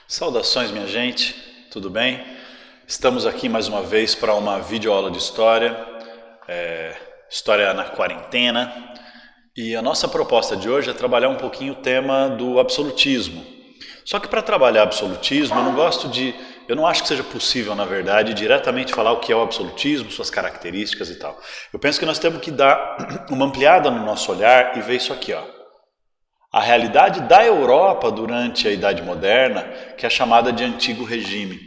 Saudações, minha gente, tudo bem? Estamos aqui mais uma vez para uma videoaula de história, história na quarentena, e a nossa proposta de hoje é trabalhar um pouquinho o tema do absolutismo. Só que para trabalhar absolutismo, eu não acho que seja possível, na verdade, diretamente falar o que é o absolutismo, suas características e tal. Eu penso que nós temos que dar uma ampliada no nosso olhar e ver isso aqui, ó. A realidade da Europa durante a Idade Moderna, que é chamada de Antigo Regime.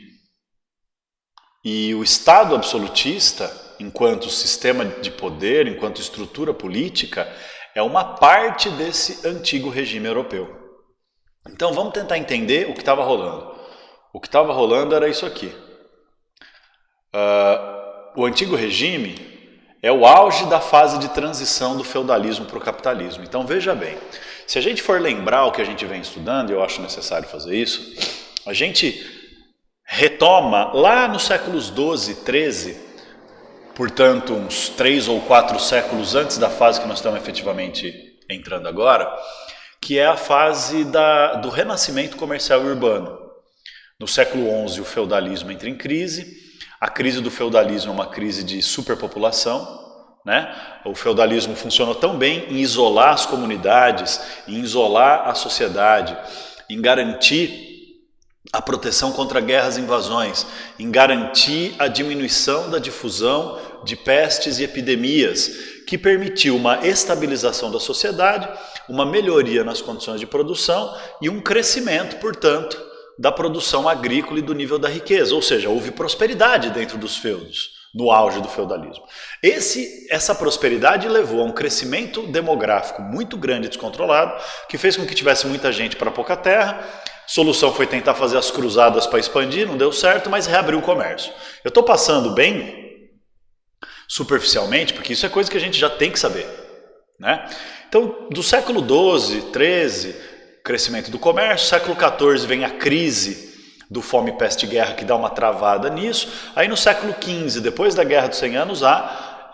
E o Estado absolutista, enquanto sistema de poder, enquanto estrutura política, é uma parte desse Antigo Regime europeu. Então vamos tentar entender o que estava rolando. O que estava rolando era isso aqui. O Antigo Regime é o auge da fase de transição do feudalismo para o capitalismo. Então veja bem, se a gente for lembrar o que a gente vem estudando, e eu acho necessário fazer isso, a gente retoma lá nos séculos XII, XIII, portanto uns 3 ou 4 séculos antes da fase que nós estamos efetivamente entrando agora, que é a fase do renascimento comercial e urbano. No século XI o feudalismo entra em crise. A crise do feudalismo é uma crise de superpopulação, né? O feudalismo funcionou tão bem em isolar as comunidades, em isolar a sociedade, em garantir a proteção contra guerras e invasões, em garantir a diminuição da difusão de pestes e epidemias, que permitiu uma estabilização da sociedade, uma melhoria nas condições de produção e um crescimento, portanto, da produção agrícola e do nível da riqueza, ou seja, houve prosperidade dentro dos feudos, no auge do feudalismo. Essa prosperidade levou a um crescimento demográfico muito grande e descontrolado, que fez com que tivesse muita gente para pouca terra. Solução foi tentar fazer as cruzadas para expandir, não deu certo, mas reabriu o comércio. Eu estou passando bem superficialmente, porque isso é coisa que a gente já tem que saber, né? Então, do século XII, XIII, crescimento do comércio, século XIV vem a crise do fome, peste e guerra, que dá uma travada nisso. Aí no século XV, depois da Guerra dos 100 Anos, há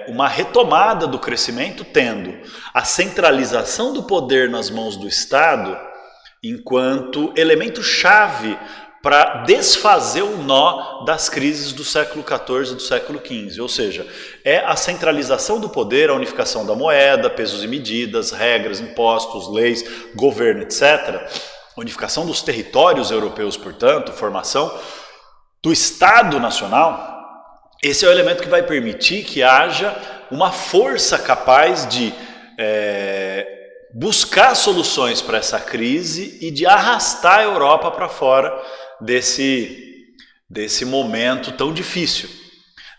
uma retomada do crescimento, tendo a centralização do poder nas mãos do Estado enquanto elemento-chave para desfazer o nó das crises do século XIV e do século XV. Ou seja, é a centralização do poder, a unificação da moeda, pesos e medidas, regras, impostos, leis, governo, etc. Unificação dos territórios europeus, portanto, formação do Estado Nacional. Esse é o elemento que vai permitir que haja uma força capaz de buscar soluções para essa crise e de arrastar a Europa para fora desse momento tão difícil.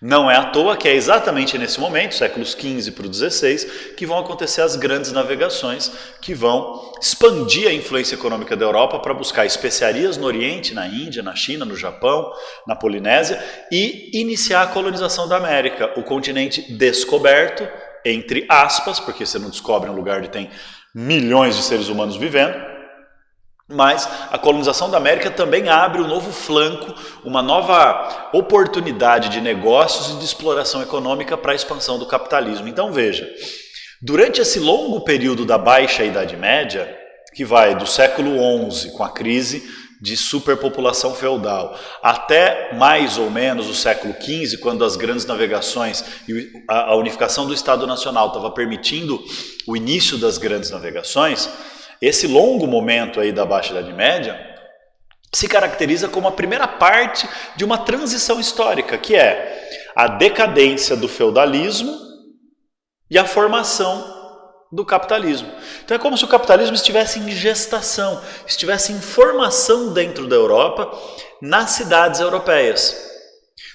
Não é à toa que é exatamente nesse momento, séculos XV para o XVI, que vão acontecer as grandes navegações, que vão expandir a influência econômica da Europa para buscar especiarias no Oriente, na Índia, na China, no Japão, na Polinésia, e iniciar a colonização da América, o continente descoberto, entre aspas, porque você não descobre um lugar onde tem milhões de seres humanos vivendo. Mas a colonização da América também abre um novo flanco, uma nova oportunidade de negócios e de exploração econômica para a expansão do capitalismo. Então veja, durante esse longo período da Baixa Idade Média, que vai do século XI, com a crise de superpopulação feudal, até mais ou menos o século XV, quando as grandes navegações e a unificação do Estado Nacional estava permitindo o início das grandes navegações, esse longo momento aí da Baixa Idade Média se caracteriza como a primeira parte de uma transição histórica, que é a decadência do feudalismo e a formação do capitalismo. Então é como se o capitalismo estivesse em gestação, estivesse em formação dentro da Europa, nas cidades europeias.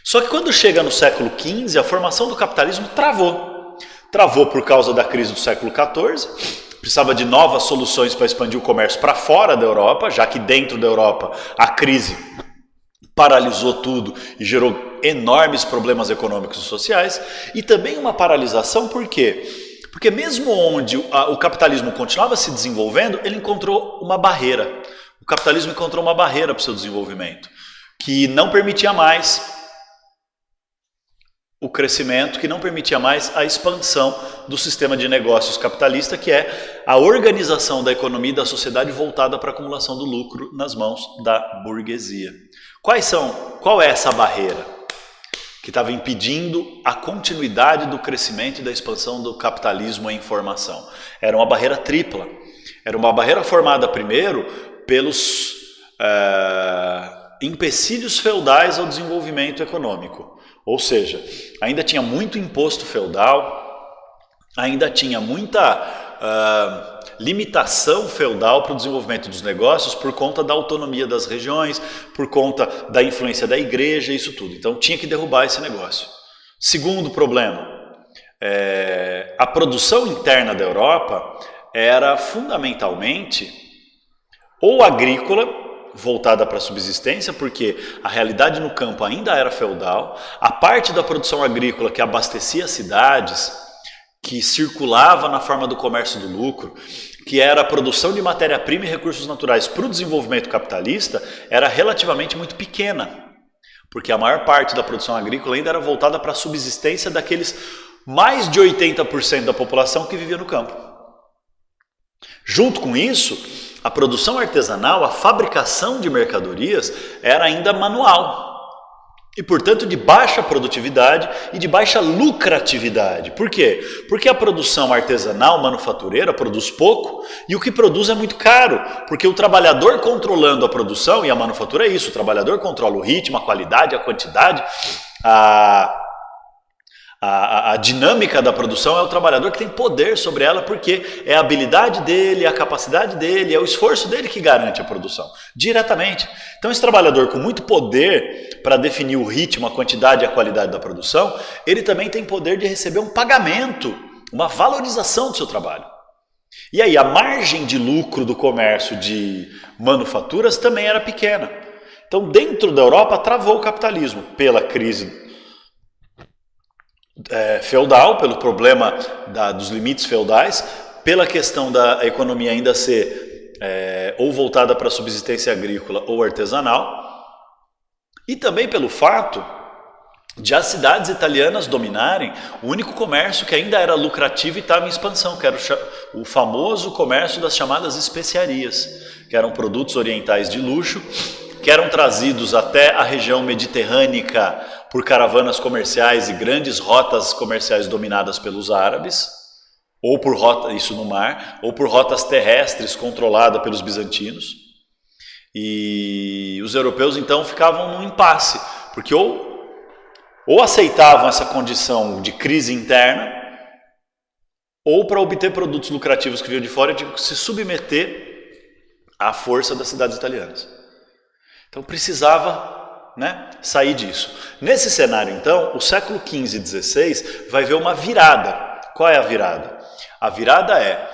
Só que quando chega no século XV, a formação do capitalismo travou. Travou por causa da crise do século XIV, precisava de novas soluções para expandir o comércio para fora da Europa, já que dentro da Europa a crise paralisou tudo e gerou enormes problemas econômicos e sociais, e também uma paralisação, por quê? Porque mesmo onde o capitalismo continuava se desenvolvendo, ele encontrou uma barreira. O capitalismo encontrou uma barreira para o seu desenvolvimento, que não permitia mais o crescimento, que não permitia mais a expansão do sistema de negócios capitalista, que é a organização da economia e da sociedade voltada para a acumulação do lucro nas mãos da burguesia. Qual é essa barreira que estava impedindo a continuidade do crescimento e da expansão do capitalismo em formação? Era uma barreira tripla. Era uma barreira formada primeiro pelos empecilhos feudais ao desenvolvimento econômico. Ou seja, ainda tinha muito imposto feudal, ainda tinha muita limitação feudal para o desenvolvimento dos negócios por conta da autonomia das regiões, por conta da influência da igreja, isso tudo. Então tinha que derrubar esse negócio. Segundo problema, a produção interna da Europa era fundamentalmente ou agrícola, voltada para a subsistência, porque a realidade no campo ainda era feudal, a parte da produção agrícola que abastecia as cidades, que circulava na forma do comércio do lucro, que era a produção de matéria-prima e recursos naturais para o desenvolvimento capitalista, era relativamente muito pequena, porque a maior parte da produção agrícola ainda era voltada para a subsistência daqueles mais de 80% da população que vivia no campo. Junto com isso, a produção artesanal, a fabricação de mercadorias era ainda manual e, portanto, de baixa produtividade e de baixa lucratividade. Por quê? Porque a produção artesanal, manufatureira, produz pouco e o que produz é muito caro, porque o trabalhador controlando a produção, e a manufatura é isso, o trabalhador controla o ritmo, a qualidade, a quantidade, a dinâmica da produção, é o trabalhador que tem poder sobre ela, porque é a habilidade dele, a capacidade dele, é o esforço dele que garante a produção, diretamente. Então esse trabalhador com muito poder para definir o ritmo, a quantidade e a qualidade da produção, ele também tem poder de receber um pagamento, uma valorização do seu trabalho. E aí a margem de lucro do comércio de manufaturas também era pequena. Então dentro da Europa travou o capitalismo pela crise feudal, pelo problema dos limites feudais, pela questão da economia ainda ser ou voltada para a subsistência agrícola ou artesanal, e também pelo fato de as cidades italianas dominarem o único comércio que ainda era lucrativo e estava em expansão, que era o famoso comércio das chamadas especiarias, que eram produtos orientais de luxo, que eram trazidos até a região mediterrânea por caravanas comerciais e grandes rotas comerciais dominadas pelos árabes, ou por isso no mar, ou por rotas terrestres controladas pelos bizantinos. E os europeus então ficavam num impasse, porque ou aceitavam essa condição de crise interna, ou para obter produtos lucrativos que vinham de fora, tinham que se submeter à força das cidades italianas. Então precisava sair disso. Nesse cenário, então, o século XV e XVI vai ver uma virada. Qual é a virada? A virada é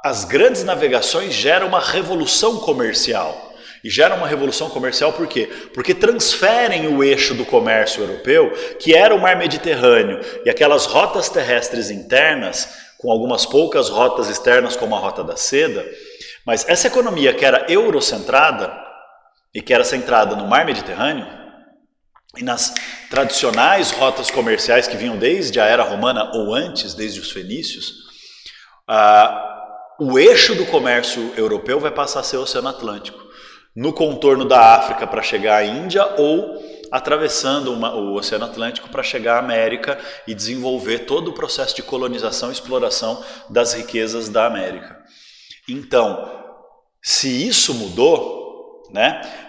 as grandes navegações geram uma revolução comercial. E geram uma revolução comercial por quê? Porque transferem o eixo do comércio europeu, que era o mar Mediterrâneo, e aquelas rotas terrestres internas, com algumas poucas rotas externas, como a Rota da Seda, mas essa economia que era eurocentrada, e que era centrada no mar Mediterrâneo, e nas tradicionais rotas comerciais que vinham desde a Era Romana ou antes, desde os fenícios, o eixo do comércio europeu vai passar a ser o Oceano Atlântico, no contorno da África para chegar à Índia ou atravessando o Oceano Atlântico para chegar à América e desenvolver todo o processo de colonização e exploração das riquezas da América. Então, se isso mudou,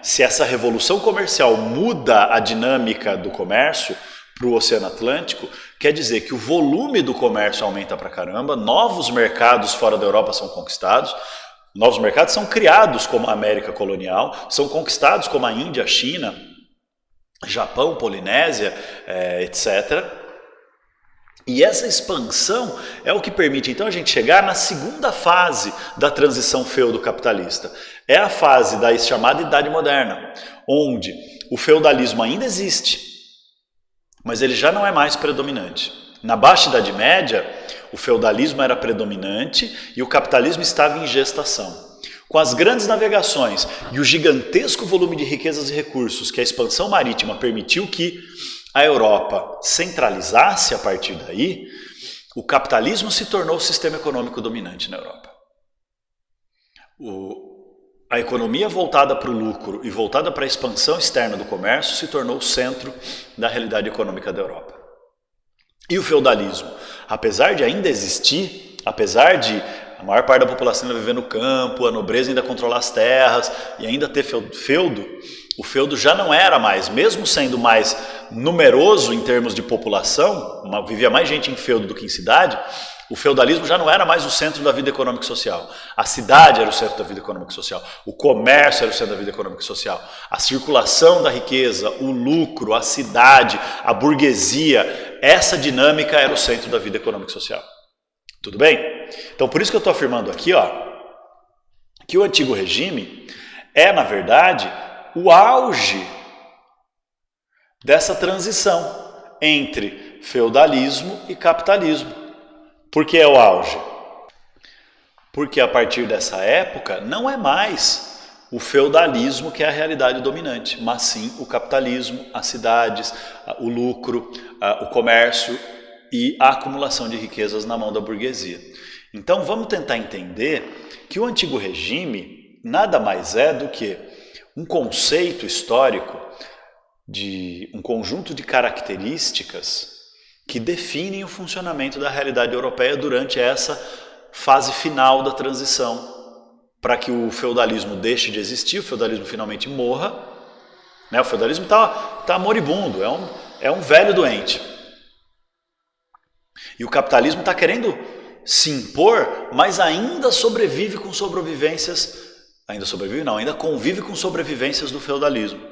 se essa revolução comercial muda a dinâmica do comércio para o Oceano Atlântico, quer dizer que o volume do comércio aumenta pra caramba, novos mercados fora da Europa são conquistados, novos mercados são criados como a América colonial, são conquistados como a Índia, a China, Japão, Polinésia, etc. E essa expansão é o que permite então a gente chegar na segunda fase da transição feudo-capitalista. É a fase da chamada Idade Moderna, onde o feudalismo ainda existe, mas ele já não é mais predominante. Na Baixa Idade Média, o feudalismo era predominante e o capitalismo estava em gestação. Com as grandes navegações e o gigantesco volume de riquezas e recursos que a expansão marítima permitiu que a Europa centralizasse a partir daí, o capitalismo se tornou o sistema econômico dominante na Europa. A economia voltada para o lucro e voltada para a expansão externa do comércio se tornou o centro da realidade econômica da Europa. E o feudalismo, apesar de ainda existir, apesar de a maior parte da população ainda viver no campo, a nobreza ainda controlar as terras e ainda ter feudo, o feudo já não era mais, mesmo sendo mais numeroso em termos de população, vivia mais gente em feudo do que em cidade, o feudalismo já não era mais o centro da vida econômica e social. A cidade era o centro da vida econômica e social. O comércio era o centro da vida econômica e social. A circulação da riqueza, o lucro, a cidade, a burguesia, essa dinâmica era o centro da vida econômica e social. Tudo bem? Então, por isso que eu estou afirmando aqui, que o antigo regime é, na verdade, o auge dessa transição entre feudalismo e capitalismo. Por que é o auge? Porque a partir dessa época não é mais o feudalismo que é a realidade dominante, mas sim o capitalismo, as cidades, o lucro, o comércio e a acumulação de riquezas na mão da burguesia. Então vamos tentar entender que o antigo regime nada mais é do que um conceito histórico de um conjunto de características que definem o funcionamento da realidade europeia durante essa fase final da transição, para que o feudalismo deixe de existir, o feudalismo finalmente morra, né? O feudalismo está moribundo, é um velho doente. E o capitalismo está querendo se impor, mas ainda sobrevive com sobrevivências, ainda convive com sobrevivências do feudalismo.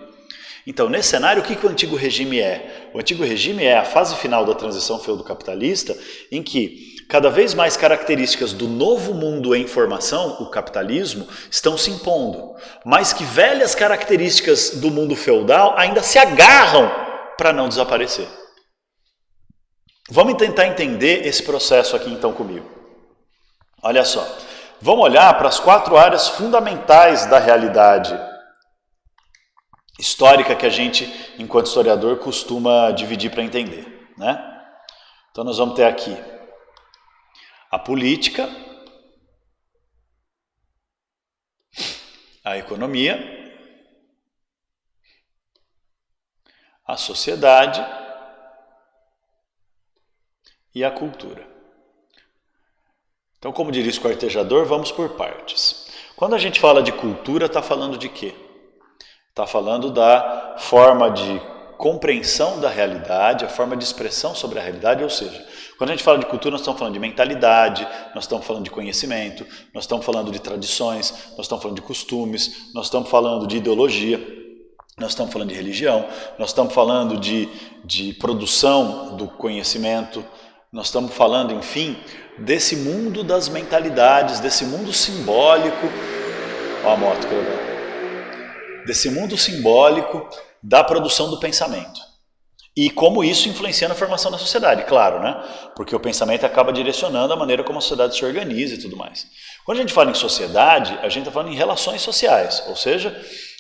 Então, nesse cenário, o que o antigo regime é? O antigo regime é a fase final da transição feudo-capitalista, em que cada vez mais características do novo mundo em formação, o capitalismo, estão se impondo, mas que velhas características do mundo feudal ainda se agarram para não desaparecer. Vamos tentar entender esse processo aqui então comigo. Olha só, vamos olhar para as 4 áreas fundamentais da realidade histórica que a gente, enquanto historiador, costuma dividir para entender, né? Então nós vamos ter aqui a política, a economia, a sociedade e a cultura. Então, como diria o esquartejador, vamos por partes. Quando a gente fala de cultura, está falando de quê? Está falando da forma de compreensão da realidade, a forma de expressão sobre a realidade, ou seja, quando a gente fala de cultura, nós estamos falando de mentalidade, nós estamos falando de conhecimento, nós estamos falando de tradições, nós estamos falando de costumes, nós estamos falando de ideologia, nós estamos falando de religião, nós estamos falando de produção do conhecimento, nós estamos falando, enfim, desse mundo das mentalidades, desse mundo simbólico, ó a moto que legal. Desse mundo simbólico da produção do pensamento. E como isso influencia na formação da sociedade, claro, né? Porque o pensamento acaba direcionando a maneira como a sociedade se organiza e tudo mais. Quando a gente fala em sociedade, a gente está falando em relações sociais, ou seja,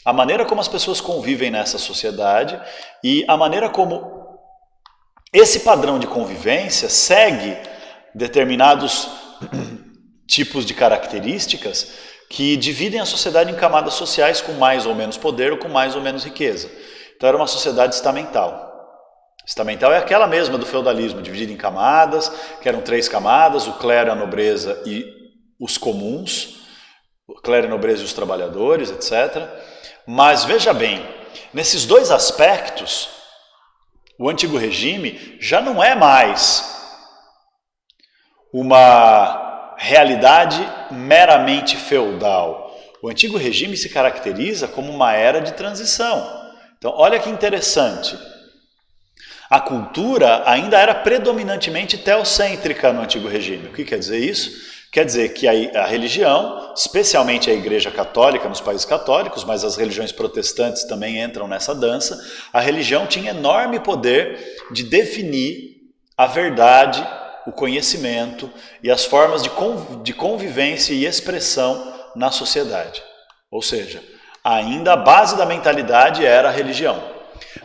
a maneira como as pessoas convivem nessa sociedade e a maneira como esse padrão de convivência segue determinados tipos de características que dividem a sociedade em camadas sociais com mais ou menos poder ou com mais ou menos riqueza. Então era uma sociedade estamental. Estamental é aquela mesma do feudalismo, dividida em camadas, que eram 3 camadas, o clero, a nobreza e os comuns, o clero, a nobreza e os trabalhadores, etc. Mas veja bem, nesses 2 aspectos, o antigo regime já não é mais uma realidade meramente feudal. O antigo regime se caracteriza como uma era de transição. Então, olha que interessante. A cultura ainda era predominantemente teocêntrica no antigo regime. O que quer dizer isso? Quer dizer que a religião, especialmente a Igreja Católica nos países católicos, mas as religiões protestantes também entram nessa dança, a religião tinha enorme poder de definir a verdade, o conhecimento e as formas de convivência e expressão na sociedade. Ou seja, ainda a base da mentalidade era a religião.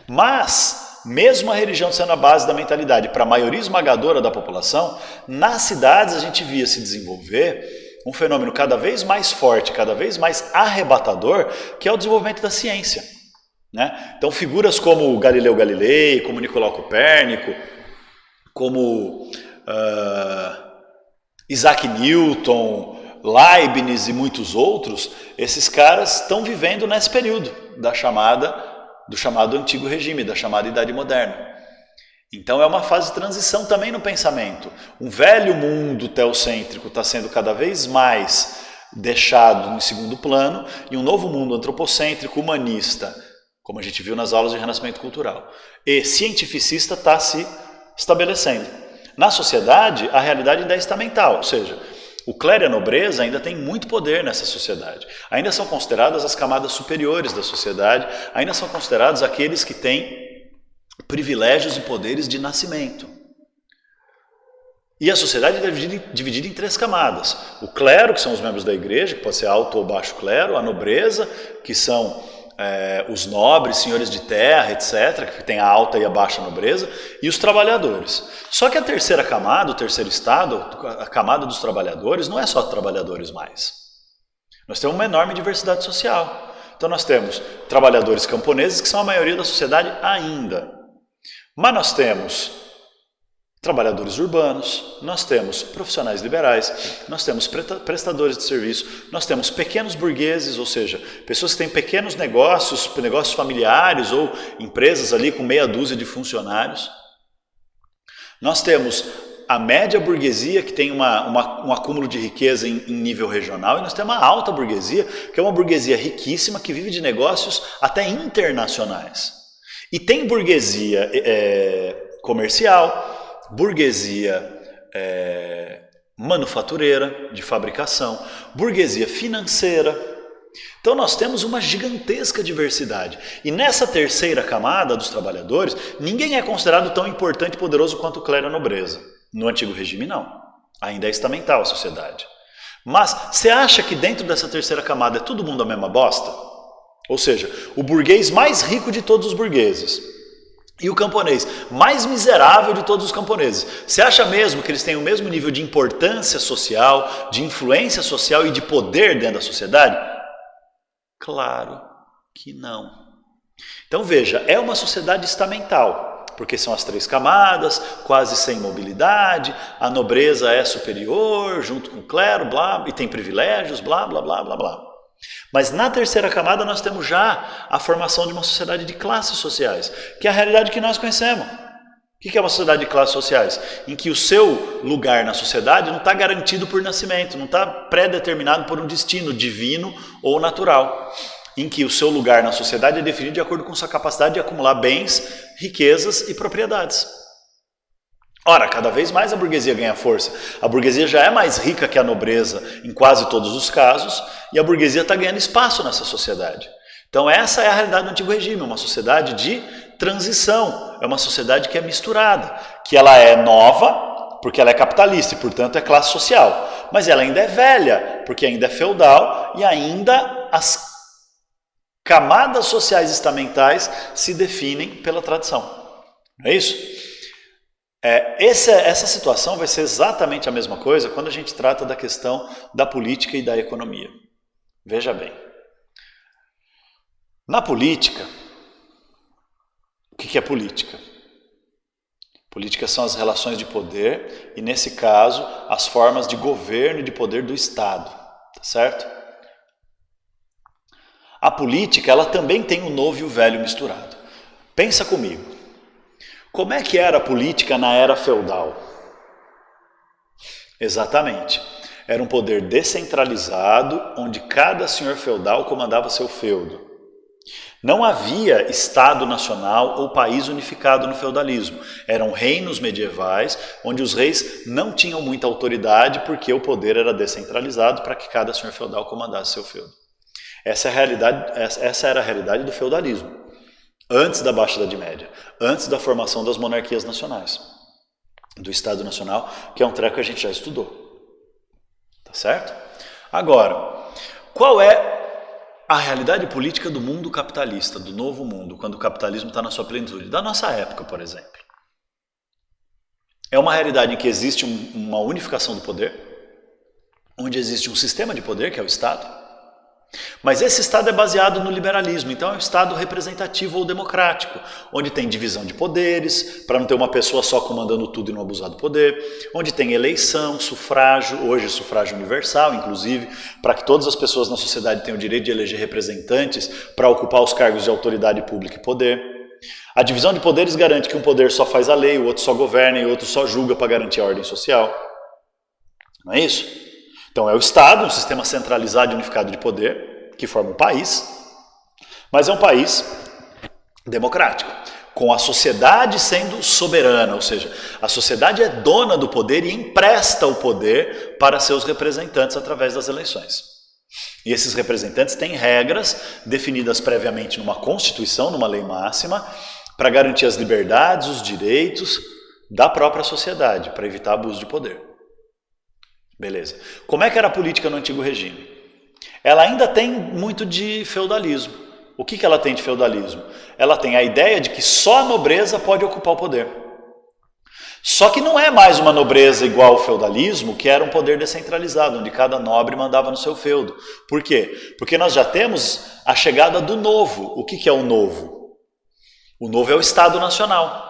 Mas, mesmo a religião sendo a base da mentalidade para a maioria esmagadora da população, nas cidades a gente via se desenvolver um fenômeno cada vez mais forte, cada vez mais arrebatador, que é o desenvolvimento da ciência. Né? Então figuras como Galileu Galilei, como Nicolau Copérnico, como Isaac Newton, Leibniz e muitos outros, esses caras estão vivendo nesse período do chamado Antigo Regime, da chamada Idade Moderna. Então é uma fase de transição também no pensamento. Um velho mundo teocêntrico está sendo cada vez mais deixado em segundo plano e um novo mundo antropocêntrico, humanista, como a gente viu nas aulas de Renascimento Cultural, e cientificista está se estabelecendo. Na sociedade, a realidade ainda é estamental, ou seja, o clero e a nobreza ainda têm muito poder nessa sociedade. Ainda são consideradas as camadas superiores da sociedade, ainda são considerados aqueles que têm privilégios e poderes de nascimento. E a sociedade é dividida em 3 camadas. O clero, que são os membros da igreja, que pode ser alto ou baixo clero, a nobreza, que são os nobres, senhores de terra, etc., que tem a alta e a baixa nobreza, e os trabalhadores. Só que a terceira camada, o terceiro estado, a camada dos trabalhadores, não é só trabalhadores mais. Nós temos uma enorme diversidade social. Então nós temos trabalhadores camponeses, que são a maioria da sociedade ainda. Mas nós temos trabalhadores urbanos, nós temos profissionais liberais, nós temos prestadores de serviço, nós temos pequenos burgueses, ou seja, pessoas que têm pequenos negócios familiares ou empresas ali com meia dúzia de funcionários. Nós temos a média burguesia, que tem um acúmulo de riqueza em nível regional, e nós temos a alta burguesia, que é uma burguesia riquíssima que vive de negócios até internacionais. E tem burguesia comercial, burguesia manufatureira, de fabricação, burguesia financeira. Então nós temos uma gigantesca diversidade. E nessa terceira camada dos trabalhadores, ninguém é considerado tão importante e poderoso quanto o clero e a nobreza. No Antigo Regime, não. Ainda é estamental a sociedade. Mas você acha que dentro dessa terceira camada é todo mundo a mesma bosta? Ou seja, o burguês mais rico de todos os burgueses e o camponês mais miserável de todos os camponeses. Você acha mesmo que eles têm o mesmo nível de importância social, de influência social e de poder dentro da sociedade? Claro que não. Então veja, é uma sociedade estamental, porque são as 3 camadas, quase sem mobilidade, a nobreza é superior, junto com o clero, blá, e tem privilégios, blá, blá, blá, blá, blá. Mas na terceira camada nós temos já a formação de uma sociedade de classes sociais, que é a realidade que nós conhecemos. O que é uma sociedade de classes sociais? Em que o seu lugar na sociedade não está garantido por nascimento, não está pré-determinado por um destino divino ou natural. Em que o seu lugar na sociedade é definido de acordo com sua capacidade de acumular bens, riquezas e propriedades. Ora, cada vez mais a burguesia ganha força. A burguesia já é mais rica que a nobreza em quase todos os casos, e a burguesia está ganhando espaço nessa sociedade. Então essa é a realidade do Antigo Regime, uma sociedade de transição, é uma sociedade que é misturada, que ela é nova, porque ela é capitalista e, portanto, é classe social, mas ela ainda é velha, porque ainda é feudal e ainda as camadas sociais estamentais se definem pela tradição. Não é isso? Essa situação vai ser exatamente a mesma coisa quando a gente trata da questão da política e da economia. Veja bem, na política, o que é política? Política são as relações de poder e, nesse caso, as formas de governo e de poder do Estado, tá certo? A política, ela também tem o novo e o velho misturado. Pensa comigo. Como é que era a política na era feudal? Exatamente. Era um poder descentralizado, onde cada senhor feudal comandava seu feudo. Não havia Estado nacional ou país unificado no feudalismo. Eram reinos medievais, onde os reis não tinham muita autoridade, porque o poder era descentralizado para que cada senhor feudal comandasse seu feudo. Essa era a realidade do feudalismo. Antes da Baixa Idade Média, antes da formação das monarquias nacionais, do Estado Nacional, que é um treco que a gente já estudou. Tá certo? Agora, qual é a realidade política do mundo capitalista, do novo mundo, quando o capitalismo está na sua plenitude, da nossa época, por exemplo. É uma realidade em que existe uma unificação do poder, onde existe um sistema de poder, que é o Estado, mas esse Estado é baseado no liberalismo, então é um Estado representativo ou democrático, onde tem divisão de poderes, para não ter uma pessoa só comandando tudo e não abusar do poder, onde tem eleição, sufrágio, hoje sufrágio universal, inclusive, para que todas as pessoas na sociedade tenham o direito de eleger representantes para ocupar os cargos de autoridade pública e poder. A divisão de poderes garante que um poder só faz a lei, o outro só governa e o outro só julga para garantir a ordem social. Não é isso? Então é o Estado, um sistema centralizado e unificado de poder, que forma um país, mas é um país democrático, com a sociedade sendo soberana, ou seja, a sociedade é dona do poder e empresta o poder para seus representantes através das eleições. E esses representantes têm regras definidas previamente numa Constituição, numa lei máxima, para garantir as liberdades, os direitos da própria sociedade, para evitar abuso de poder. Beleza. Como é que era a política no antigo regime? Ela ainda tem muito de feudalismo. O que ela tem de feudalismo? Ela tem a ideia de que só a nobreza pode ocupar o poder. Só que não é mais uma nobreza igual ao feudalismo, que era um poder descentralizado, onde cada nobre mandava no seu feudo. Por quê? Porque nós já temos a chegada do novo. O que é o novo? O novo é o Estado Nacional.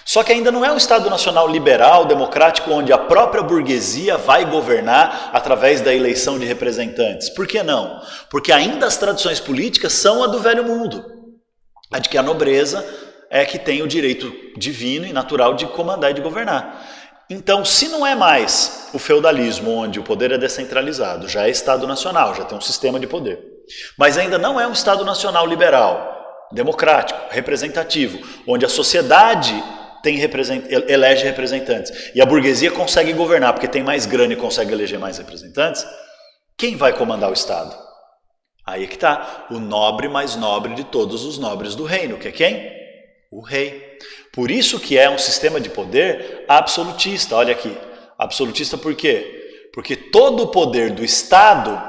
Só que ainda não é um Estado Nacional liberal, democrático, onde a própria burguesia vai governar através da eleição de representantes. Por que não? Porque ainda as tradições políticas são a do velho mundo. A de que a nobreza é que tem o direito divino e natural de comandar e de governar. Então, se não é mais o feudalismo, onde o poder é descentralizado, já é Estado Nacional, já tem um sistema de poder, mas ainda não é um Estado Nacional liberal, democrático, representativo, onde a sociedade elege representantes e a burguesia consegue governar porque tem mais grana e consegue eleger mais representantes, quem vai comandar o Estado? Aí é que está, o nobre mais nobre de todos os nobres do reino, que é quem? O rei. Por isso que é um sistema de poder absolutista. Olha aqui, absolutista por quê? Porque todo o poder do Estado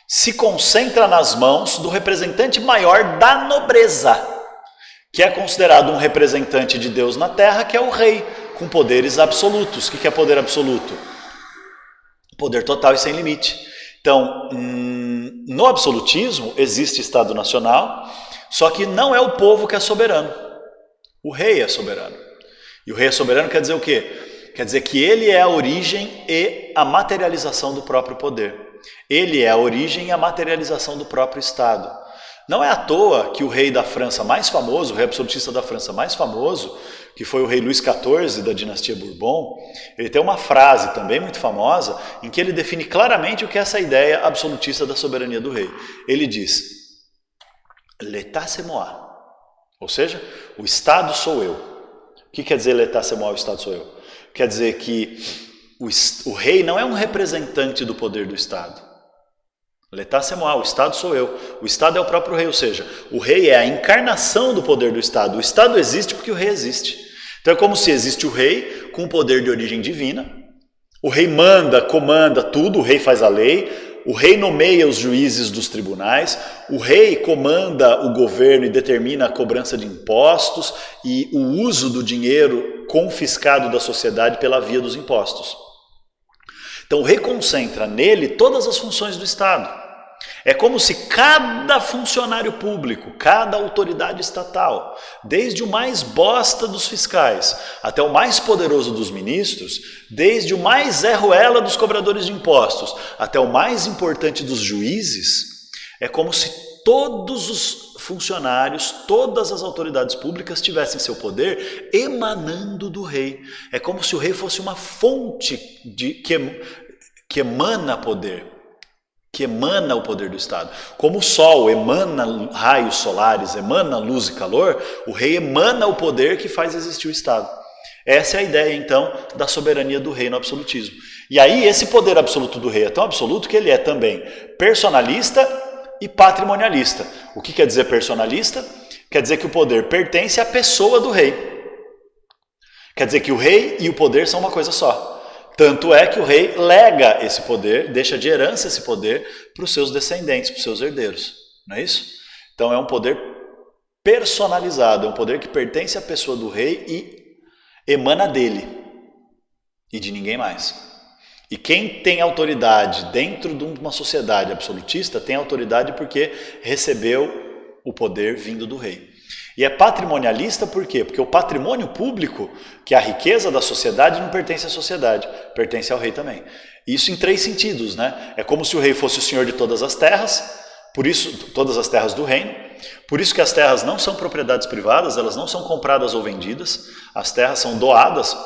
se concentra nas mãos do representante maior da nobreza, que é considerado um representante de Deus na terra, que é o rei, com poderes absolutos. O que é poder absoluto? Poder total e sem limite. Então, no absolutismo existe Estado Nacional, só que não é o povo que é soberano. O rei é soberano. E o rei é soberano quer dizer o quê? Quer dizer que ele é a origem e a materialização do próprio poder. Ele é a origem e a materialização do próprio Estado. Não é à toa que o rei da França mais famoso, o rei absolutista da França mais famoso, que foi o rei Luís XIV da dinastia Bourbon, ele tem uma frase também muito famosa em que ele define claramente o que é essa ideia absolutista da soberania do rei. Ele diz, l'état c'est moi, ou seja, o Estado sou eu. O que quer dizer l'état c'est moi, o Estado sou eu? Quer dizer que o rei não é um representante do poder do Estado. L'état c'est moi, o Estado sou eu. O Estado é o próprio rei, ou seja, o rei é a encarnação do poder do Estado. O Estado existe porque o rei existe. Então é como se existe o rei com poder de origem divina. O rei manda, comanda tudo, o rei faz a lei, o rei nomeia os juízes dos tribunais, o rei comanda o governo e determina a cobrança de impostos e o uso do dinheiro confiscado da sociedade pela via dos impostos. Então o rei concentra nele todas as funções do Estado. É como se cada funcionário público, cada autoridade estatal, desde o mais bosta dos fiscais até o mais poderoso dos ministros, desde o mais Zé Ruela dos cobradores de impostos até o mais importante dos juízes, é como se todos os funcionários, todas as autoridades públicas tivessem seu poder emanando do rei. É como se o rei fosse uma fonte que emana poder, que emana o poder do Estado. Como o sol emana raios solares, emana luz e calor, o rei emana o poder que faz existir o Estado. Essa é a ideia, então, da soberania do rei no absolutismo. E aí, esse poder absoluto do rei é tão absoluto que ele é também personalista e patrimonialista. O que quer dizer personalista? Quer dizer que o poder pertence à pessoa do rei. Quer dizer que o rei e o poder são uma coisa só. Tanto é que o rei lega esse poder, deixa de herança esse poder para os seus descendentes, para os seus herdeiros. não é isso? Então é um poder personalizado, é um poder que pertence à pessoa do rei e emana dele e de ninguém mais. E quem tem autoridade dentro de uma sociedade absolutista tem autoridade porque recebeu o poder vindo do rei. E é patrimonialista por quê? Porque o patrimônio público, que é a riqueza da sociedade, não pertence à sociedade, pertence ao rei também. Isso em 3 sentidos, né? É como se o rei fosse o senhor de todas as terras, por isso, todas as terras do reino. Por isso que as terras não são propriedades privadas, elas não são compradas ou vendidas, as terras são doadas,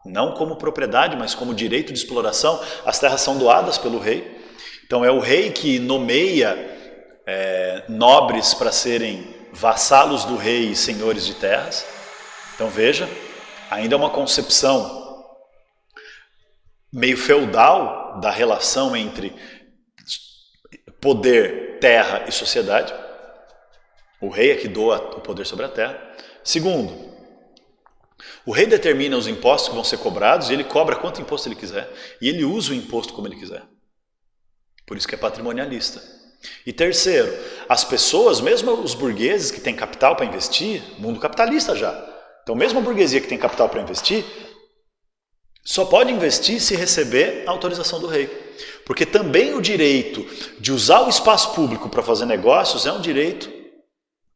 não como propriedade, mas como direito de exploração, as terras são doadas pelo rei. Então é o rei que nomeia nobres para serem vassalos do rei e senhores de terras. Então veja, ainda é uma concepção meio feudal da relação entre poder, terra e sociedade. O rei é que doa o poder sobre a terra. Segundo, o rei determina os impostos que vão ser cobrados e ele cobra quanto imposto ele quiser. E ele usa o imposto como ele quiser. Por isso que é patrimonialista. E terceiro, as pessoas, mesmo os burgueses que têm capital para investir, mundo capitalista já. Então mesmo a burguesia que tem capital para investir, só pode investir se receber a autorização do rei. Porque também o direito de usar o espaço público para fazer negócios é um direito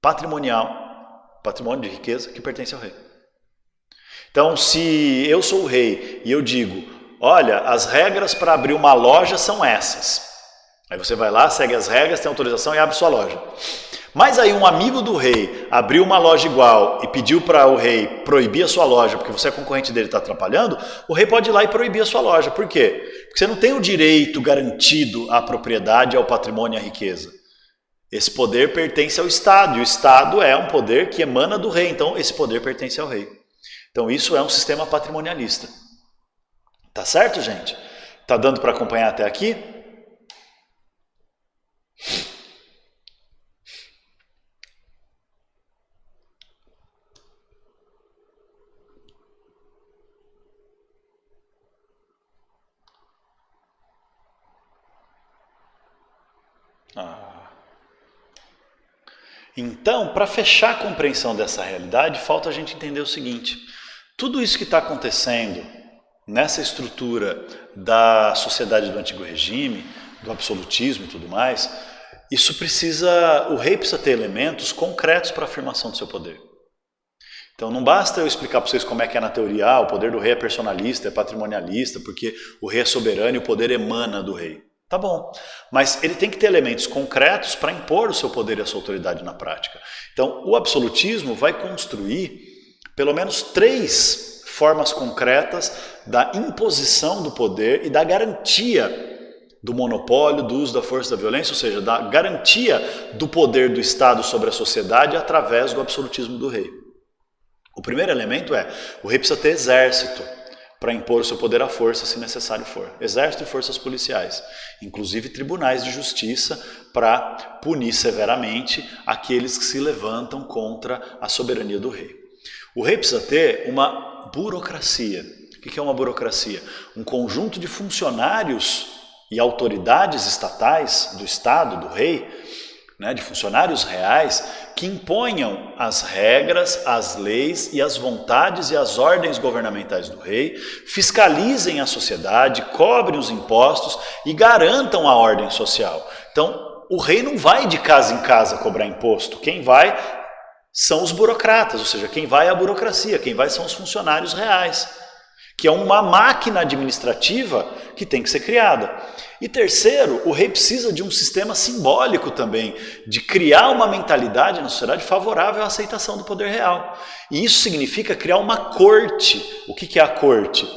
patrimonial, patrimônio de riqueza que pertence ao rei. Então, se eu sou o rei e eu digo, olha, as regras para abrir uma loja são essas. Aí você vai lá, segue as regras, tem autorização e abre sua loja. Mas aí um amigo do rei abriu uma loja igual e pediu para o rei proibir a sua loja porque você é concorrente dele e está atrapalhando, o rei pode ir lá e proibir a sua loja. Por quê? Porque você não tem o direito garantido à propriedade, ao patrimônio e à riqueza. Esse poder pertence ao Estado, e o Estado é um poder que emana do rei, então esse poder pertence ao rei. Então isso é um sistema patrimonialista. Tá certo, gente? Tá dando para acompanhar até aqui? Então, para fechar a compreensão dessa realidade, falta a gente entender o seguinte: tudo isso que está acontecendo nessa estrutura da sociedade do antigo regime, do absolutismo e tudo mais, o rei precisa ter elementos concretos para a afirmação do seu poder. Então não basta eu explicar para vocês como é que é na teoria, o poder do rei é personalista, é patrimonialista, porque o rei é soberano e o poder emana do rei. Tá bom, mas ele tem que ter elementos concretos para impor o seu poder e a sua autoridade na prática. Então o absolutismo vai construir pelo menos 3 formas concretas da imposição do poder e da garantia do monopólio, do uso da força e da violência, ou seja, da garantia do poder do Estado sobre a sociedade através do absolutismo do rei. O primeiro elemento é, o rei precisa ter exército para impor o seu poder à força, se necessário for. Exército e forças policiais, inclusive tribunais de justiça para punir severamente aqueles que se levantam contra a soberania do rei. O rei precisa ter uma burocracia. O que é uma burocracia? Um conjunto de funcionários e autoridades estatais do Estado, do rei, de funcionários reais, que imponham as regras, as leis e as vontades e as ordens governamentais do rei, fiscalizem a sociedade, cobrem os impostos e garantam a ordem social. Então, o rei não vai de casa em casa cobrar imposto, quem vai são os burocratas, ou seja, quem vai é a burocracia, quem vai são os funcionários reais, que é uma máquina administrativa que tem que ser criada. E terceiro, o rei precisa de um sistema simbólico também, de criar uma mentalidade na sociedade favorável à aceitação do poder real. E isso significa criar uma corte. O que é a corte?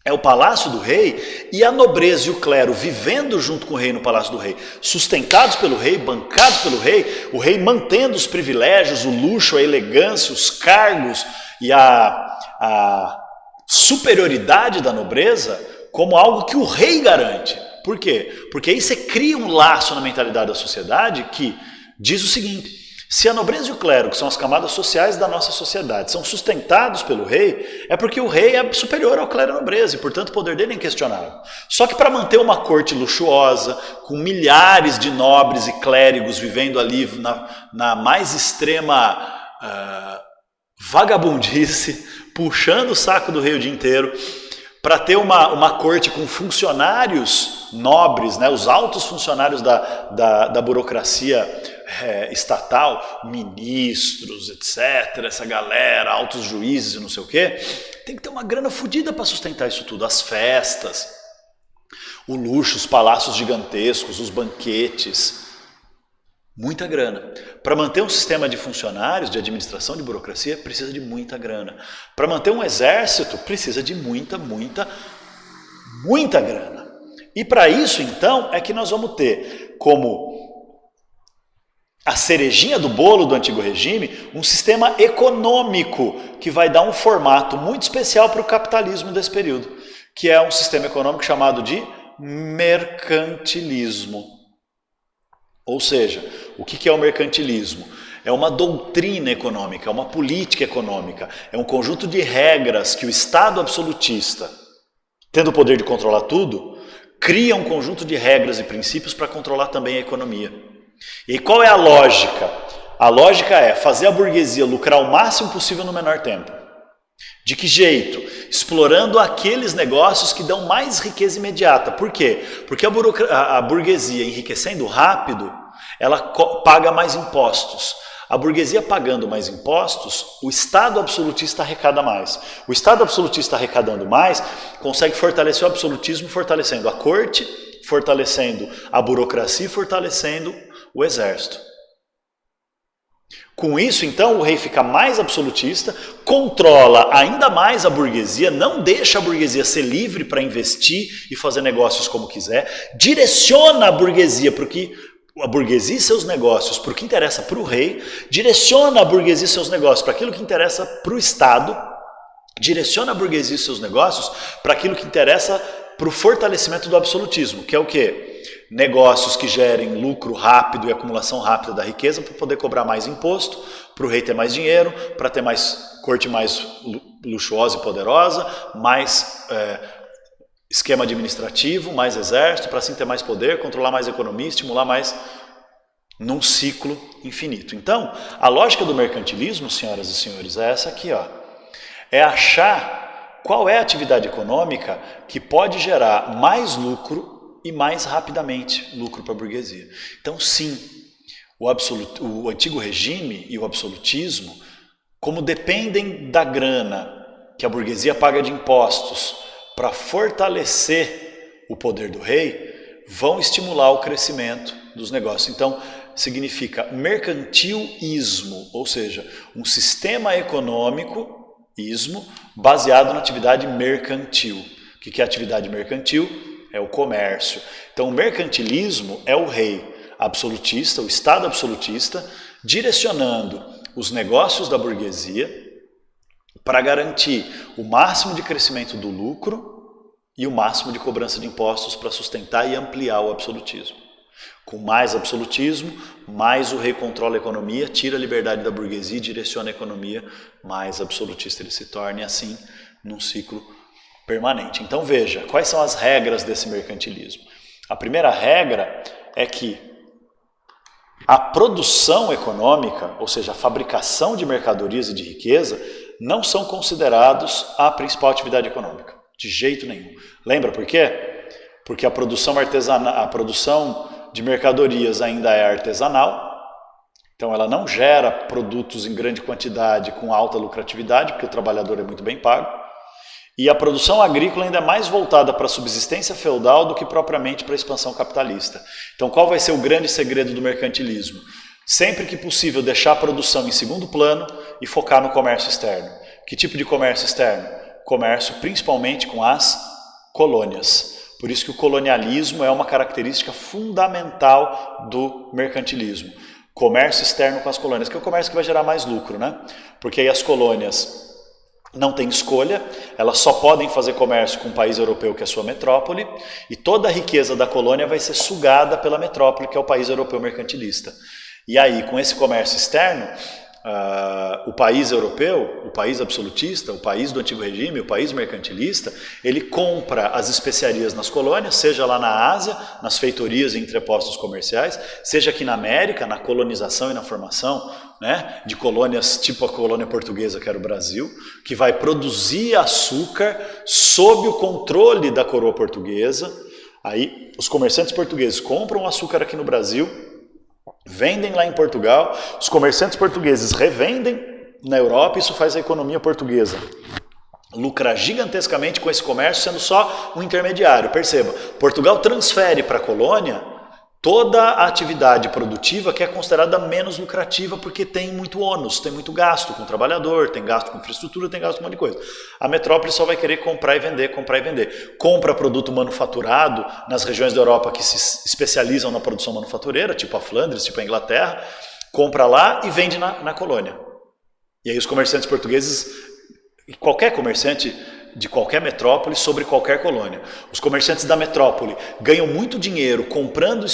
É o palácio do rei e a nobreza e o clero vivendo junto com o rei no palácio do rei, sustentados pelo rei, bancados pelo rei, o rei mantendo os privilégios, o luxo, a elegância, os cargos e a superioridade da nobreza como algo que o rei garante. Por quê? Porque aí você cria um laço na mentalidade da sociedade que diz o seguinte: Se a nobreza e o clero, que são as camadas sociais da nossa sociedade, são sustentados pelo rei, é porque o rei é superior ao clero e à nobreza, e portanto o poder dele é inquestionável. Só que para manter uma corte luxuosa, com milhares de nobres e clérigos vivendo ali na mais extrema vagabundice, puxando o saco do rei o dia inteiro, para ter uma corte com funcionários nobres, né, os altos funcionários da burocracia estatal, ministros, etc., essa galera, altos juízes e não sei o quê, tem que ter uma grana fodida para sustentar isso tudo. As festas, o luxo, os palácios gigantescos, os banquetes, muita grana. Para manter um sistema de funcionários, de administração, de burocracia, precisa de muita grana. Para manter um exército, precisa de muita grana. E para isso, então, é que nós vamos ter como a cerejinha do bolo do antigo regime, um sistema econômico que vai dar um formato muito especial para o capitalismo desse período, que é um sistema econômico chamado de mercantilismo. Ou seja, o que é o mercantilismo? É uma doutrina econômica, é uma política econômica, é um conjunto de regras que o Estado absolutista, tendo o poder de controlar tudo, cria um conjunto de regras e princípios para controlar também a economia. E qual é a lógica? A lógica é fazer a burguesia lucrar o máximo possível no menor tempo. De que jeito? Explorando aqueles negócios que dão mais riqueza imediata. Por quê? Porque a burguesia enriquecendo rápido, ela paga mais impostos. A burguesia pagando mais impostos, o Estado absolutista arrecada mais. O Estado absolutista arrecadando mais, consegue fortalecer o absolutismo, fortalecendo a corte, fortalecendo a burocracia e fortalecendo o exército. Com isso, então, o rei fica mais absolutista, controla ainda mais a burguesia, não deixa a burguesia ser livre para investir e fazer negócios como quiser, direciona a burguesia para o que a burguesia e seus negócios para o que interessa para o rei, direciona a burguesia e seus negócios para aquilo que interessa para o Estado, direciona a burguesia e seus negócios para aquilo que interessa para o fortalecimento do absolutismo, que é o quê? Negócios que gerem lucro rápido e acumulação rápida da riqueza para poder cobrar mais imposto, para o rei ter mais dinheiro, para ter mais corte mais luxuosa e poderosa, mais esquema administrativo, mais exército, para assim ter mais poder, controlar mais economia, estimular mais num ciclo infinito. Então, a lógica do mercantilismo, senhoras e senhores, é essa aqui, ó. É achar qual é a atividade econômica que pode gerar mais lucro e mais rapidamente lucro para a burguesia. Então, sim, o antigo regime e o absolutismo, como dependem da grana que a burguesia paga de impostos para fortalecer o poder do rei, vão estimular o crescimento dos negócios. Então, significa mercantilismo, ou seja, um sistema econômico, baseado na atividade mercantil. O que é atividade mercantil? É o comércio. Então, o mercantilismo é o rei absolutista, o Estado absolutista, direcionando os negócios da burguesia para garantir o máximo de crescimento do lucro e o máximo de cobrança de impostos para sustentar e ampliar o absolutismo. Com mais absolutismo, mais o rei controla a economia, tira a liberdade da burguesia e direciona a economia, mais absolutista ele se torna, e assim num ciclo permanente. Então veja, quais são as regras desse mercantilismo? A primeira regra é que a produção econômica, ou seja, a fabricação de mercadorias e de riqueza, não são considerados a principal atividade econômica, de jeito nenhum. Lembra por quê? Porque a produção artesanal, a produção de mercadorias ainda é artesanal, então ela não gera produtos em grande quantidade com alta lucratividade, porque o trabalhador é muito bem pago. E a produção agrícola ainda é mais voltada para a subsistência feudal do que propriamente para a expansão capitalista. Então qual vai ser o grande segredo do mercantilismo? Sempre que possível deixar a produção em segundo plano e focar no comércio externo. Que tipo de comércio externo? Comércio principalmente com as colônias. Por isso que o colonialismo é uma característica fundamental do mercantilismo. Comércio externo com as colônias, que é o comércio que vai gerar mais lucro, né? Porque aí as colônias não têm escolha, elas só podem fazer comércio com um país europeu que é a sua metrópole, e toda a riqueza da colônia vai ser sugada pela metrópole, que é o país europeu mercantilista. E aí, com esse comércio externo, o país europeu, o país absolutista, o país do antigo regime, o país mercantilista, ele compra as especiarias nas colônias, seja lá na Ásia, nas feitorias e entrepostos comerciais, seja aqui na América, na colonização e na formação, né, de colônias tipo a colônia portuguesa, que era o Brasil, que vai produzir açúcar sob o controle da coroa portuguesa. Aí os comerciantes portugueses compram açúcar aqui no Brasil, vendem lá em Portugal, os comerciantes portugueses revendem na Europa, isso faz a economia portuguesa lucrar gigantescamente com esse comércio, sendo só um intermediário. Perceba, Portugal transfere para a colônia toda a atividade produtiva que é considerada menos lucrativa porque tem muito ônus, tem muito gasto com o trabalhador, tem gasto com infraestrutura, tem gasto com um monte de coisa. A metrópole só vai querer comprar e vender, comprar e vender. Compra produto manufaturado nas regiões da Europa que se especializam na produção manufatureira, tipo a Flandres, tipo a Inglaterra, compra lá e vende na colônia. E aí os comerciantes portugueses, qualquer comerciante de qualquer metrópole sobre qualquer colônia. Os comerciantes da metrópole ganham muito dinheiro comprando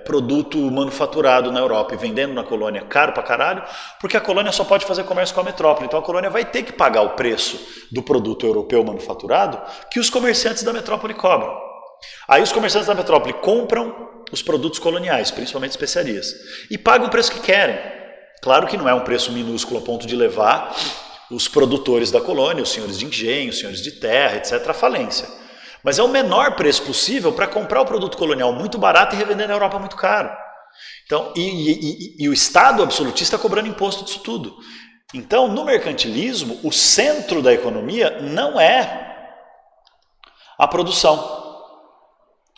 produto manufaturado na Europa e vendendo na colônia caro pra caralho, porque a colônia só pode fazer comércio com a metrópole. Então a colônia vai ter que pagar o preço do produto europeu manufaturado que os comerciantes da metrópole cobram. Aí os comerciantes da metrópole compram os produtos coloniais, principalmente especiarias, e pagam o preço que querem. Claro que não é um preço minúsculo a ponto de levar os produtores da colônia, os senhores de engenho, os senhores de terra, etc., à falência. Mas é o menor preço possível para comprar o produto colonial muito barato e revender na Europa muito caro. Então, e o Estado absolutista cobrando imposto disso tudo. Então, no mercantilismo, o centro da economia não é a produção,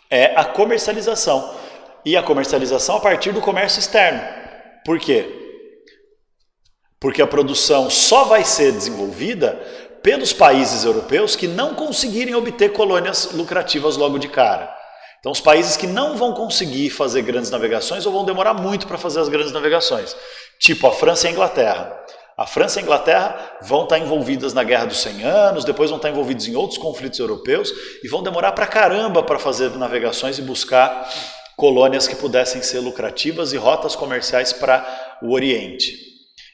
é a comercialização. E a comercialização a partir do comércio externo. Por quê? Porque a produção só vai ser desenvolvida pelos países europeus que não conseguirem obter colônias lucrativas logo de cara. Então, os países que não vão conseguir fazer grandes navegações ou vão demorar muito para fazer as grandes navegações, tipo a França e a Inglaterra. A França e a Inglaterra vão estar envolvidas na Guerra dos 100 Anos, depois vão estar envolvidos em outros conflitos europeus e vão demorar pra caramba para fazer navegações e buscar colônias que pudessem ser lucrativas e rotas comerciais para o Oriente.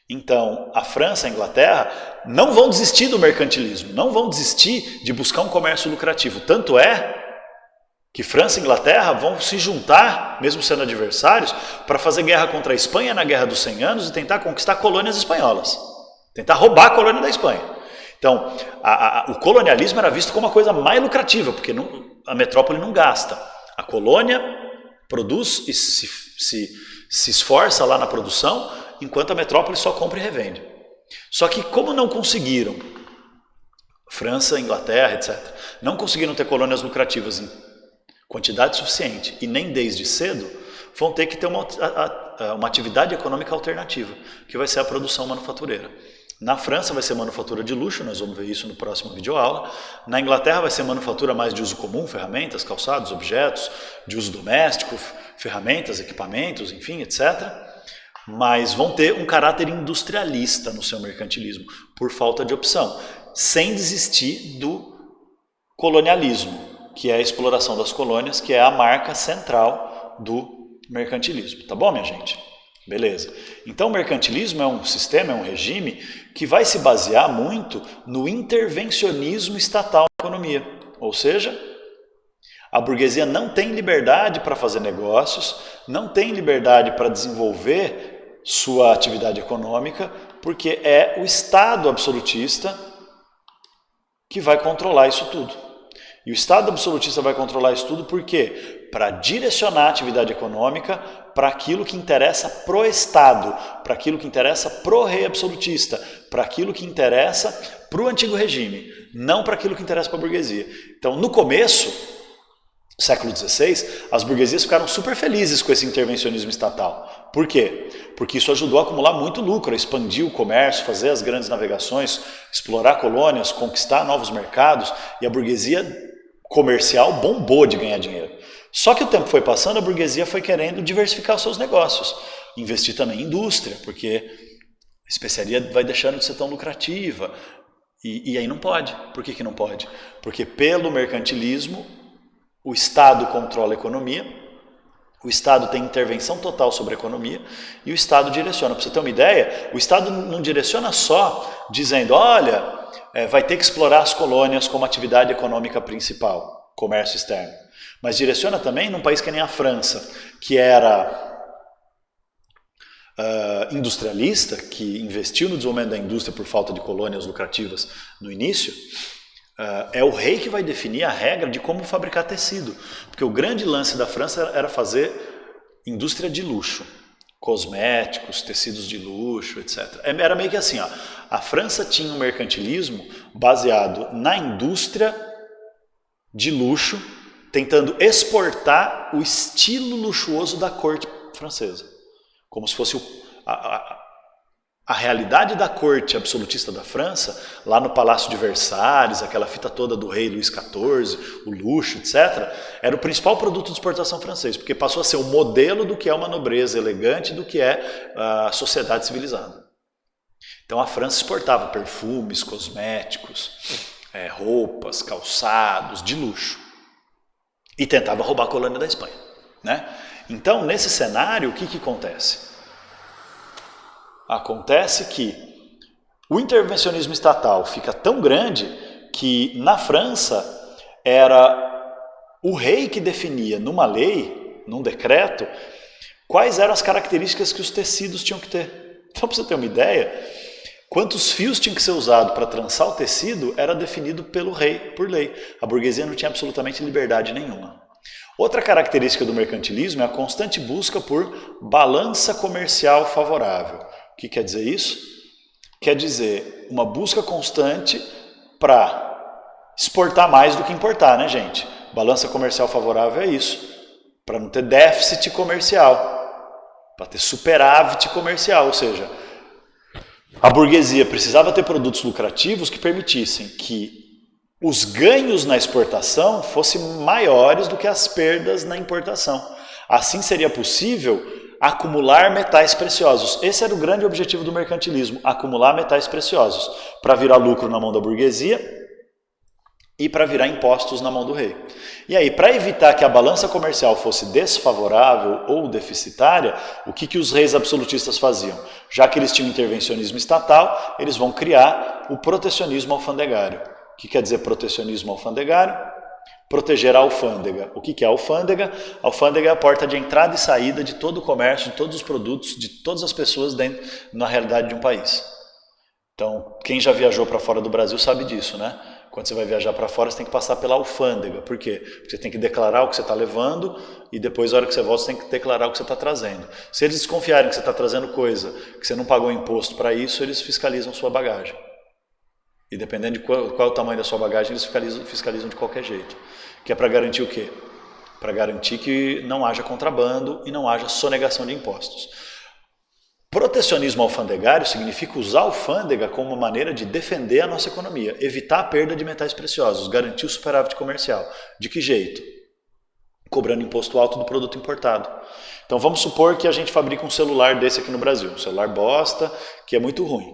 Então, a França e a Inglaterra não vão desistir do mercantilismo, não vão desistir de buscar um comércio lucrativo. Tanto é que França e Inglaterra vão se juntar, mesmo sendo adversários, para fazer guerra contra a Espanha na Guerra dos 100 Anos e tentar conquistar colônias espanholas, tentar roubar a colônia da Espanha. Então, o colonialismo era visto como uma coisa mais lucrativa, porque a metrópole não gasta. A colônia produz e se esforça lá na produção, enquanto a metrópole só compra e revende. Só que como não conseguiram, França, Inglaterra, etc., não conseguiram ter colônias lucrativas em quantidade suficiente e nem desde cedo, vão ter que ter uma atividade econômica alternativa, que vai ser a produção manufatureira. Na França vai ser manufatura de luxo, nós vamos ver isso no próximo videoaula. Na Inglaterra vai ser manufatura mais de uso comum, ferramentas, calçados, objetos, de uso doméstico, ferramentas, equipamentos, enfim, etc., mas vão ter um caráter industrialista no seu mercantilismo, por falta de opção, sem desistir do colonialismo, que é a exploração das colônias, que é a marca central do mercantilismo. Tá bom, minha gente? Beleza. Então o mercantilismo é um sistema, é um regime que vai se basear muito no intervencionismo estatal na economia, ou seja, a burguesia não tem liberdade para fazer negócios, não tem liberdade para desenvolver sua atividade econômica, porque é o Estado absolutista que vai controlar isso tudo. E o Estado absolutista vai controlar isso tudo por quê? Para direcionar a atividade econômica para aquilo que interessa pro Estado, para aquilo que interessa pro rei absolutista, para aquilo que interessa pro antigo regime, não para aquilo que interessa para a burguesia. Então, no começo, século XVI, as burguesias ficaram super felizes com esse intervencionismo estatal. Por quê? Porque isso ajudou a acumular muito lucro, a expandir o comércio, fazer as grandes navegações, explorar colônias, conquistar novos mercados, e a burguesia comercial bombou de ganhar dinheiro. Só que o tempo foi passando, a burguesia foi querendo diversificar os seus negócios, investir também em indústria, porque a especiaria vai deixando de ser tão lucrativa, e aí não pode. Por que não pode? Porque pelo mercantilismo, o Estado controla a economia, O Estado tem intervenção total sobre a economia e o Estado direciona. Para você ter uma ideia, o Estado não direciona só dizendo, olha, vai ter que explorar as colônias como atividade econômica principal, comércio externo. Mas direciona também num país que nem a França, que era industrialista, que investiu no desenvolvimento da indústria por falta de colônias lucrativas no início, é o rei que vai definir a regra de como fabricar tecido. Porque o grande lance da França era fazer indústria de luxo, cosméticos, tecidos de luxo, etc. Era meio que assim, ó, a França tinha um mercantilismo baseado na indústria de luxo, tentando exportar o estilo luxuoso da corte francesa. Como se fosse a realidade da corte absolutista da França, lá no Palácio de Versalhes, aquela fita toda do rei Luís XIV, o luxo, etc., era o principal produto de exportação francês, porque passou a ser o modelo do que é uma nobreza elegante, do que é a sociedade civilizada. Então a França exportava perfumes, cosméticos, roupas, calçados, de luxo. E tentava roubar a colônia da Espanha, né? Então, nesse cenário, o que acontece? Acontece que o intervencionismo estatal fica tão grande que, na França, era o rei que definia numa lei, num decreto, quais eram as características que os tecidos tinham que ter. Então, para você ter uma ideia, quantos fios tinham que ser usados para trançar o tecido era definido pelo rei, por lei. A burguesia não tinha absolutamente liberdade nenhuma. Outra característica do mercantilismo é a constante busca por balança comercial favorável. O que quer dizer isso? Quer dizer uma busca constante para exportar mais do que importar, né, gente? Balança comercial favorável é isso. Para não ter déficit comercial, para ter superávit comercial, ou seja, a burguesia precisava ter produtos lucrativos que permitissem que os ganhos na exportação fossem maiores do que as perdas na importação. Assim seria possível acumular metais preciosos. Esse era o grande objetivo do mercantilismo, acumular metais preciosos, para virar lucro na mão da burguesia e para virar impostos na mão do rei. E aí, para evitar que a balança comercial fosse desfavorável ou deficitária, o que os reis absolutistas faziam? Já que eles tinham intervencionismo estatal, eles vão criar o protecionismo alfandegário. O que quer dizer protecionismo alfandegário? Proteger a alfândega. O que é a alfândega? A alfândega é a porta de entrada e saída de todo o comércio, de todos os produtos, de todas as pessoas dentro, na realidade de um país. Então, quem já viajou para fora do Brasil sabe disso, né? Quando você vai viajar para fora, você tem que passar pela alfândega. Por quê? Porque você tem que declarar o que você está levando e depois, na hora que você volta, você tem que declarar o que você está trazendo. Se eles desconfiarem que você está trazendo coisa, que você não pagou imposto para isso, eles fiscalizam sua bagagem. E dependendo de qual é o tamanho da sua bagagem, eles fiscalizam de qualquer jeito. Que é para garantir o quê? Para garantir que não haja contrabando e não haja sonegação de impostos. Protecionismo alfandegário significa usar a alfândega como uma maneira de defender a nossa economia, evitar a perda de metais preciosos, garantir o superávit comercial. De que jeito? Cobrando imposto alto do produto importado. Então vamos supor que a gente fabrica um celular desse aqui no Brasil, um celular bosta, que é muito ruim.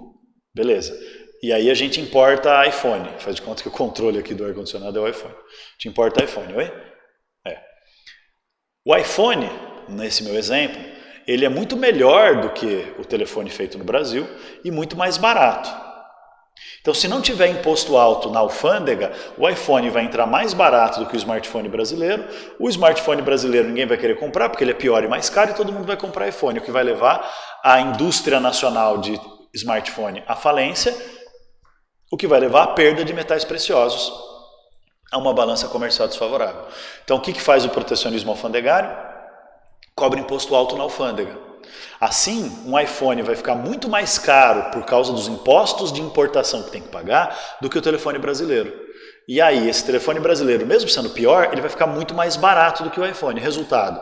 Beleza. E aí a gente importa iPhone. Faz de conta que o controle aqui do ar-condicionado é o iPhone. A gente importa iPhone, oi? O iPhone, nesse meu exemplo, ele é muito melhor do que o telefone feito no Brasil e muito mais barato. Então, se não tiver imposto alto na alfândega, o iPhone vai entrar mais barato do que o smartphone brasileiro. O smartphone brasileiro ninguém vai querer comprar porque ele é pior e mais caro e todo mundo vai comprar iPhone, o que vai levar a indústria nacional de smartphone à falência, o que vai levar à perda de metais preciosos, a uma balança comercial desfavorável. Então, o que faz o protecionismo alfandegário? Cobra imposto alto na alfândega. Assim, um iPhone vai ficar muito mais caro por causa dos impostos de importação que tem que pagar do que o telefone brasileiro. E aí, esse telefone brasileiro, mesmo sendo pior, ele vai ficar muito mais barato do que o iPhone. Resultado,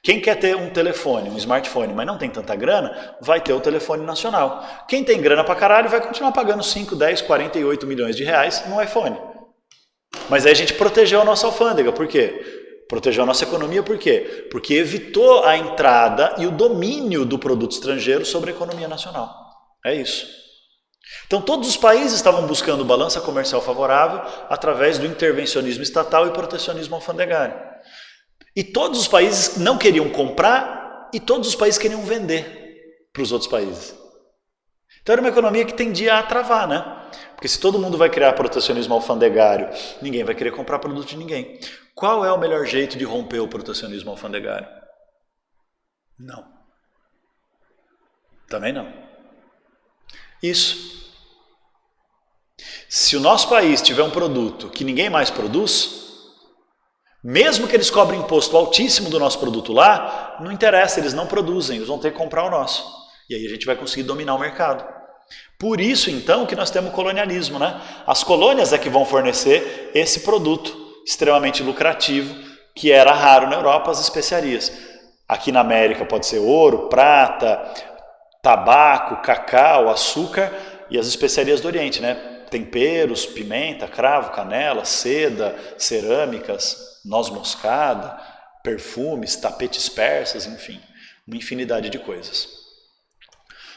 quem quer ter um telefone, um smartphone, mas não tem tanta grana, vai ter o telefone nacional. Quem tem grana pra caralho vai continuar pagando 5, 10, 48 milhões de reais no iPhone. Mas aí a gente protegeu a nossa alfândega. Por quê? Protegeu a nossa economia por quê? Porque evitou a entrada e o domínio do produto estrangeiro sobre a economia nacional. É isso. Então todos os países estavam buscando balança comercial favorável através do intervencionismo estatal e protecionismo alfandegário. E todos os países não queriam comprar e todos os países queriam vender para os outros países. Então era uma economia que tendia a travar, né? Porque se todo mundo vai criar protecionismo alfandegário, ninguém vai querer comprar produto de ninguém. Qual é o melhor jeito de romper o protecionismo alfandegário? Não. Também não. Isso. Se o nosso país tiver um produto que ninguém mais produz, mesmo que eles cobrem imposto altíssimo do nosso produto lá, não interessa, eles não produzem, eles vão ter que comprar o nosso. E aí a gente vai conseguir dominar o mercado. Por isso, então, que nós temos o colonialismo, né? As colônias é que vão fornecer esse produto extremamente lucrativo, que era raro na Europa, as especiarias. Aqui na América pode ser ouro, prata, tabaco, cacau, açúcar e as especiarias do Oriente, né? Temperos, pimenta, cravo, canela, seda, cerâmicas, noz moscada, perfumes, tapetes persas, enfim, uma infinidade de coisas.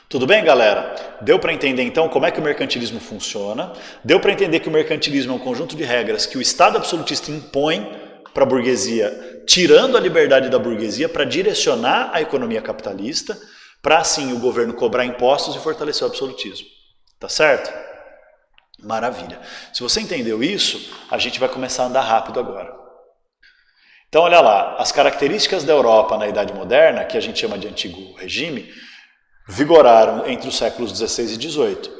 Tudo bem, galera? Deu para entender então como é que o mercantilismo funciona? Deu para entender que o mercantilismo é um conjunto de regras que o Estado absolutista impõe para a burguesia, tirando a liberdade da burguesia para direcionar a economia capitalista, para assim o governo cobrar impostos e fortalecer o absolutismo. Tá certo? Maravilha. Se você entendeu isso, a gente vai começar a andar rápido agora. Então olha lá, as características da Europa na Idade Moderna, que a gente chama de Antigo Regime, vigoraram entre os séculos XVI e XVIII.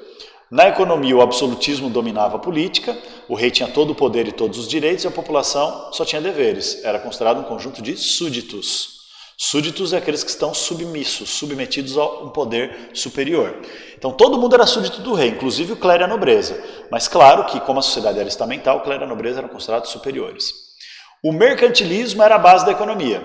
Na economia, o absolutismo dominava a política, o rei tinha todo o poder e todos os direitos e a população só tinha deveres. Era considerado um conjunto de súditos. Súditos é aqueles que estão submissos, submetidos a um poder superior. Então todo mundo era súdito do rei, inclusive o clero e a nobreza. Mas claro que, como a sociedade era estamental, o clero e a nobreza eram considerados superiores. O mercantilismo era a base da economia.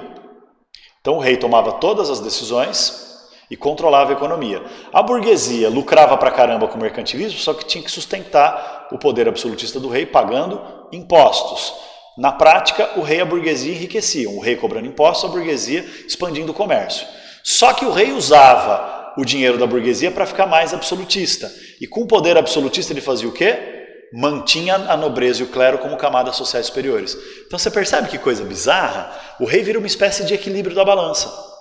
Então o rei tomava todas as decisões e controlava a economia. A burguesia lucrava pra caramba com o mercantilismo, só que tinha que sustentar o poder absolutista do rei pagando impostos. Na prática, o rei e a burguesia enriqueciam. O rei cobrando impostos, a burguesia expandindo o comércio. Só que o rei usava o dinheiro da burguesia para ficar mais absolutista. E com o poder absolutista ele fazia o quê? Mantinha a nobreza e o clero como camadas sociais superiores. Então você percebe que coisa bizarra? O rei vira uma espécie de equilíbrio da balança.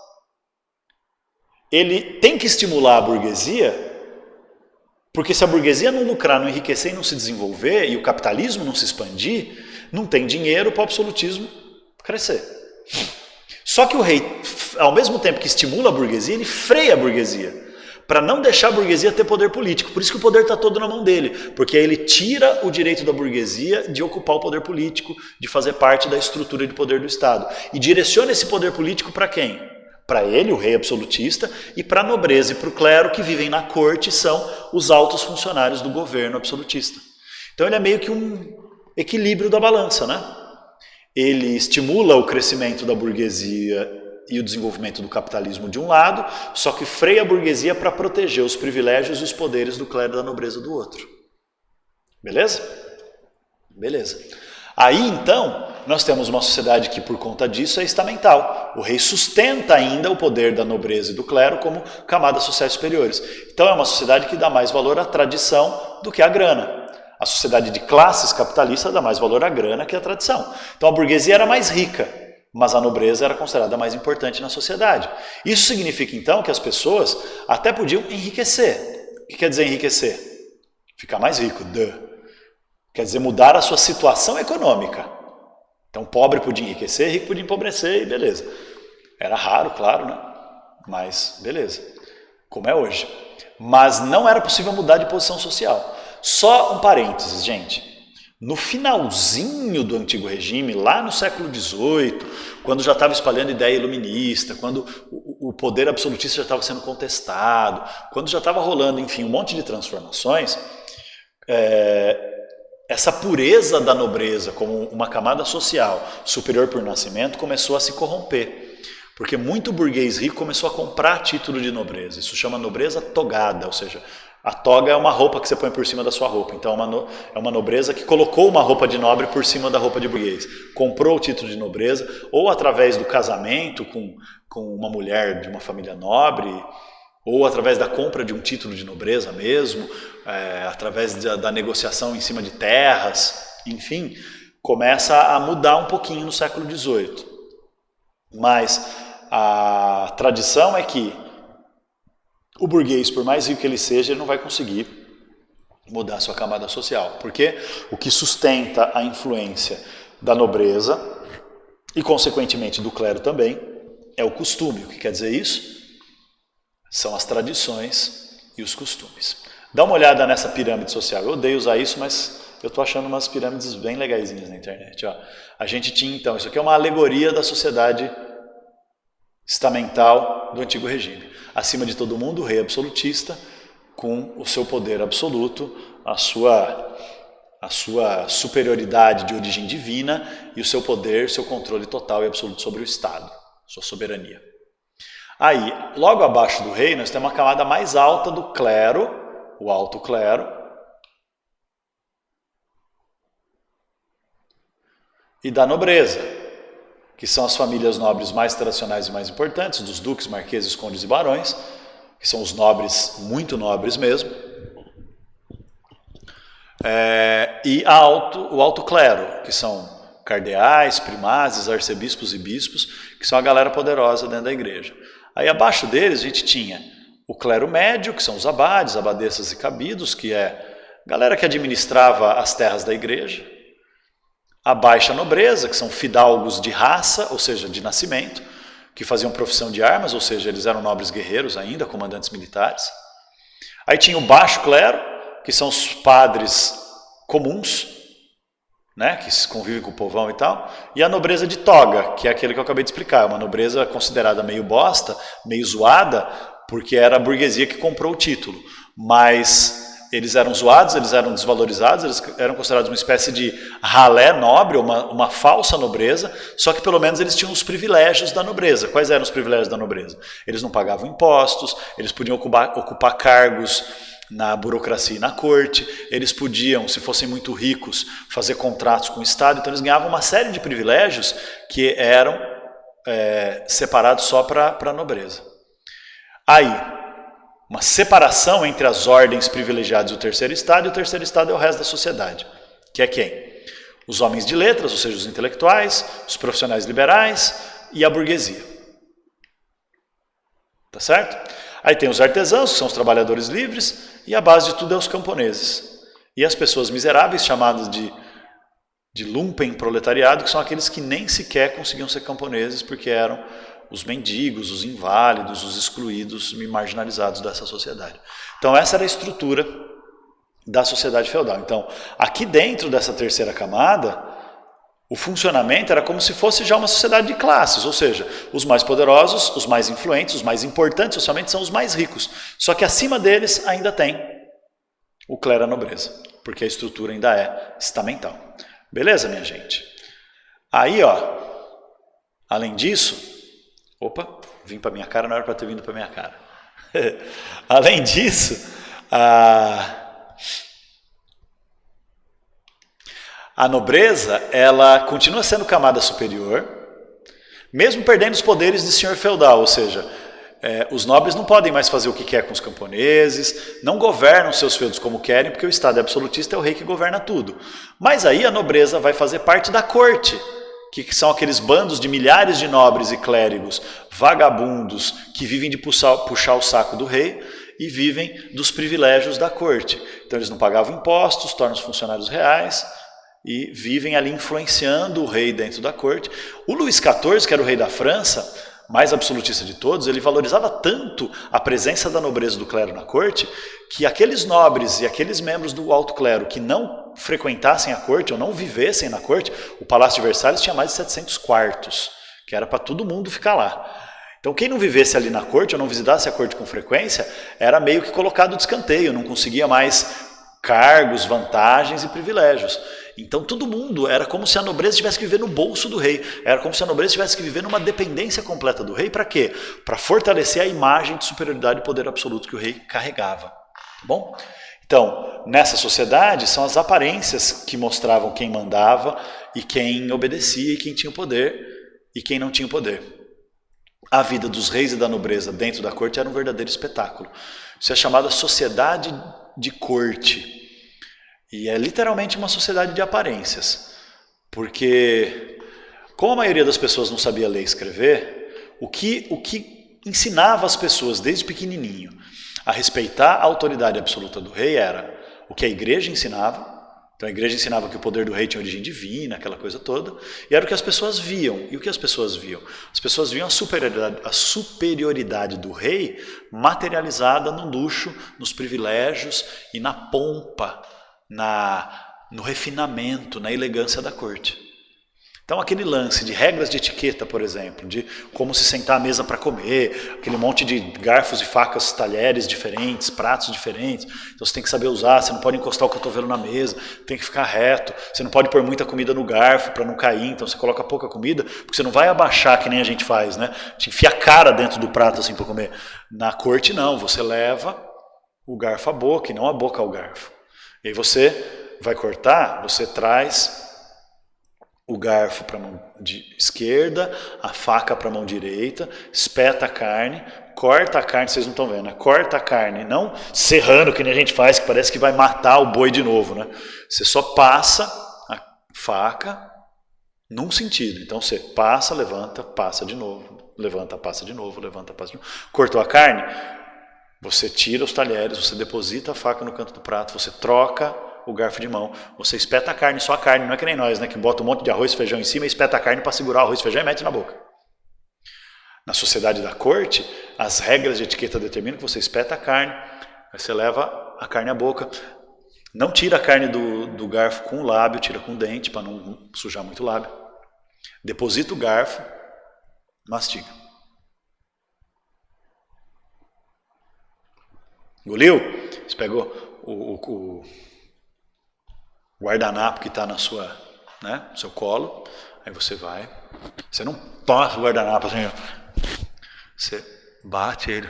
Ele tem que estimular a burguesia, porque se a burguesia não lucrar, não enriquecer e não se desenvolver, e o capitalismo não se expandir, não tem dinheiro para o absolutismo crescer. Só que o rei, ao mesmo tempo que estimula a burguesia, ele freia a burguesia, para não deixar a burguesia ter poder político. Por isso que o poder está todo na mão dele, porque aí ele tira o direito da burguesia de ocupar o poder político, de fazer parte da estrutura de poder do Estado. E direciona esse poder político para quem? Para ele, o rei absolutista, e para a nobreza e para o clero que vivem na corte, são os altos funcionários do governo absolutista. Então ele é meio que um equilíbrio da balança, né? Ele estimula o crescimento da burguesia e o desenvolvimento do capitalismo de um lado, só que freia a burguesia para proteger os privilégios e os poderes do clero e da nobreza do outro. Beleza? Beleza. Aí, então, nós temos uma sociedade que, por conta disso, é estamental. O rei sustenta ainda o poder da nobreza e do clero como camadas sociais superiores. Então, é uma sociedade que dá mais valor à tradição do que à grana. A sociedade de classes capitalistas dá mais valor à grana que à tradição. Então, a burguesia era mais rica, mas a nobreza era considerada mais importante na sociedade. Isso significa, então, que as pessoas até podiam enriquecer. O que quer dizer enriquecer? Ficar mais rico. Quer dizer, mudar a sua situação econômica. Então, pobre podia enriquecer, rico podia empobrecer e beleza. Era raro, claro, né? Mas beleza. Como é hoje. Mas não era possível mudar de posição social. Só um parênteses, gente. No finalzinho do Antigo Regime, lá no século XVIII, quando já estava espalhando ideia iluminista, quando o poder absolutista já estava sendo contestado, quando já estava rolando, enfim, um monte de transformações, essa pureza da nobreza como uma camada social superior por nascimento começou a se corromper. Porque muito burguês rico começou a comprar título de nobreza. Isso chama nobreza togada, ou seja, a toga é uma roupa que você põe por cima da sua roupa. Então é uma nobreza que colocou uma roupa de nobre por cima da roupa de burguês. Comprou o título de nobreza, ou através do casamento com uma mulher de uma família nobre, ou através da compra de um título de nobreza mesmo, através da negociação em cima de terras, enfim, começa a mudar um pouquinho no século XVIII. Mas a tradição é que o burguês, por mais rico que ele seja, ele não vai conseguir mudar a sua camada social. Porque o que sustenta a influência da nobreza e, consequentemente, do clero também, é o costume. O que quer dizer isso? São as tradições e os costumes. Dá uma olhada nessa pirâmide social. Eu odeio usar isso, mas eu estou achando umas pirâmides bem legaisinhas na internet. Ó. A gente tinha, então, isso aqui é uma alegoria da sociedade estamental do antigo regime. Acima de todo mundo, o rei absolutista, com o seu poder absoluto, a sua superioridade de origem divina e o seu poder, seu controle total e absoluto sobre o Estado, sua soberania. Aí, logo abaixo do rei, nós temos uma camada mais alta do clero, o alto clero, e da nobreza, que são as famílias nobres mais tradicionais e mais importantes, dos duques, marqueses, condes e barões, que são os nobres, muito nobres mesmo, e o alto clero, que são cardeais, primazes, arcebispos e bispos, que são a galera poderosa dentro da igreja. Aí abaixo deles a gente tinha o clero médio, que são os abades, abadesas e cabidos, que é a galera que administrava as terras da igreja. A baixa nobreza, que são fidalgos de raça, ou seja, de nascimento, que faziam profissão de armas, ou seja, eles eram nobres guerreiros ainda, comandantes militares. Aí tinha o baixo clero, que são os padres comuns, né, que convivem com o povão e tal, e a nobreza de toga, que é aquele que eu acabei de explicar, uma nobreza considerada meio bosta, meio zoada, porque era a burguesia que comprou o título, mas eles eram zoados, eles eram desvalorizados, eles eram considerados uma espécie de ralé nobre, uma falsa nobreza, só que pelo menos eles tinham os privilégios da nobreza. Quais eram os privilégios da nobreza? Eles não pagavam impostos, eles podiam ocupar cargos na burocracia e na corte, eles podiam, se fossem muito ricos, fazer contratos com o Estado, então eles ganhavam uma série de privilégios que eram separados só para a nobreza. Aí, uma separação entre as ordens privilegiadas e o terceiro estado, e o terceiro estado é o resto da sociedade, que é quem? Os homens de letras, ou seja, os intelectuais, os profissionais liberais e a burguesia. Tá certo? Aí tem os artesãos, que são os trabalhadores livres, e a base de tudo é os camponeses. E as pessoas miseráveis, chamadas de lumpen proletariado, que são aqueles que nem sequer conseguiam ser camponeses, porque eram os mendigos, os inválidos, os excluídos e marginalizados dessa sociedade. Então essa era a estrutura da sociedade feudal. Então aqui dentro dessa terceira camada, o funcionamento era como se fosse já uma sociedade de classes, ou seja, os mais poderosos, os mais influentes, os mais importantes socialmente são os mais ricos. Só que acima deles ainda tem o clero e a nobreza, porque a estrutura ainda é estamental. Beleza, minha gente? Aí, ó, além disso, opa, vim para minha cara, não era para ter vindo para minha cara. Além disso, a nobreza, ela continua sendo camada superior, mesmo perdendo os poderes de senhor feudal, ou seja, os nobres não podem mais fazer o que quer com os camponeses, não governam seus feudos como querem, porque o Estado é absolutista, é o rei que governa tudo. Mas aí a nobreza vai fazer parte da corte, que são aqueles bandos de milhares de nobres e clérigos vagabundos que vivem de puxar o saco do rei e vivem dos privilégios da corte. Então eles não pagavam impostos, tornam-se funcionários reais e vivem ali influenciando o rei dentro da corte. O Luís XIV, que era o rei da França, mais absolutista de todos, ele valorizava tanto a presença da nobreza do clero na corte, que aqueles nobres e aqueles membros do alto clero que não frequentassem a corte ou não vivessem na corte, o Palácio de Versalhes tinha mais de 700 quartos, que era para todo mundo ficar lá. Então quem não vivesse ali na corte ou não visitasse a corte com frequência, era meio que colocado de escanteio, não conseguia mais cargos, vantagens e privilégios. Então todo mundo, era como se a nobreza tivesse que viver no bolso do rei, era como se a nobreza tivesse que viver numa dependência completa do rei, para quê? Para fortalecer a imagem de superioridade e poder absoluto que o rei carregava. Tá bom? Então, nessa sociedade, são as aparências que mostravam quem mandava e quem obedecia e quem tinha o poder e quem não tinha o poder. A vida dos reis e da nobreza dentro da corte era um verdadeiro espetáculo. Isso é chamada sociedade de corte. E é literalmente uma sociedade de aparências. Porque Como a maioria das pessoas não sabia ler e escrever, o que ensinava as pessoas desde pequenininho a respeitar a autoridade absoluta do rei era o que a igreja ensinava. Então a igreja ensinava que o poder do rei tinha origem divina, aquela coisa toda, e era o que as pessoas viam. E o que as pessoas viam? As pessoas viam a superioridade do rei materializada no luxo, nos privilégios e na pompa, no refinamento, na elegância da corte. Então aquele lance de regras de etiqueta, por exemplo, de como se sentar à mesa para comer, aquele monte de garfos e facas, talheres diferentes, pratos diferentes, então você tem que saber usar, você não pode encostar o cotovelo na mesa, tem que ficar reto, você não pode pôr muita comida no garfo para não cair, então você coloca pouca comida, porque você não vai abaixar que nem a gente faz, né? Te enfia a cara dentro do prato assim para comer. Na corte não, você leva o garfo à boca e não a boca ao garfo. E aí você vai cortar, você traz o garfo para a mão esquerda, a faca para a mão direita, espeta a carne, corta a carne, vocês não estão vendo, né? Corta a carne, não serrando que nem a gente faz, que parece que vai matar o boi de novo, né? Você só passa a faca num sentido, então você passa, levanta, passa de novo, levanta, passa de novo, levanta, passa de novo. Cortou a carne, você tira os talheres, você deposita a faca no canto do prato, você troca o garfo de mão, você espeta a carne, só a carne, não é que nem nós, né, que bota um monte de arroz e feijão em cima e espeta a carne para segurar o arroz e feijão e mete na boca. Na sociedade da corte, as regras de etiqueta determinam que você espeta a carne, aí você leva a carne à boca, não tira a carne do garfo com o lábio, tira com o dente para não sujar muito o lábio, deposita o garfo, mastiga. Engoliu? Você pegou o guardanapo que está no seu colo, aí você vai, você não passa o guardanapo assim, você bate ele,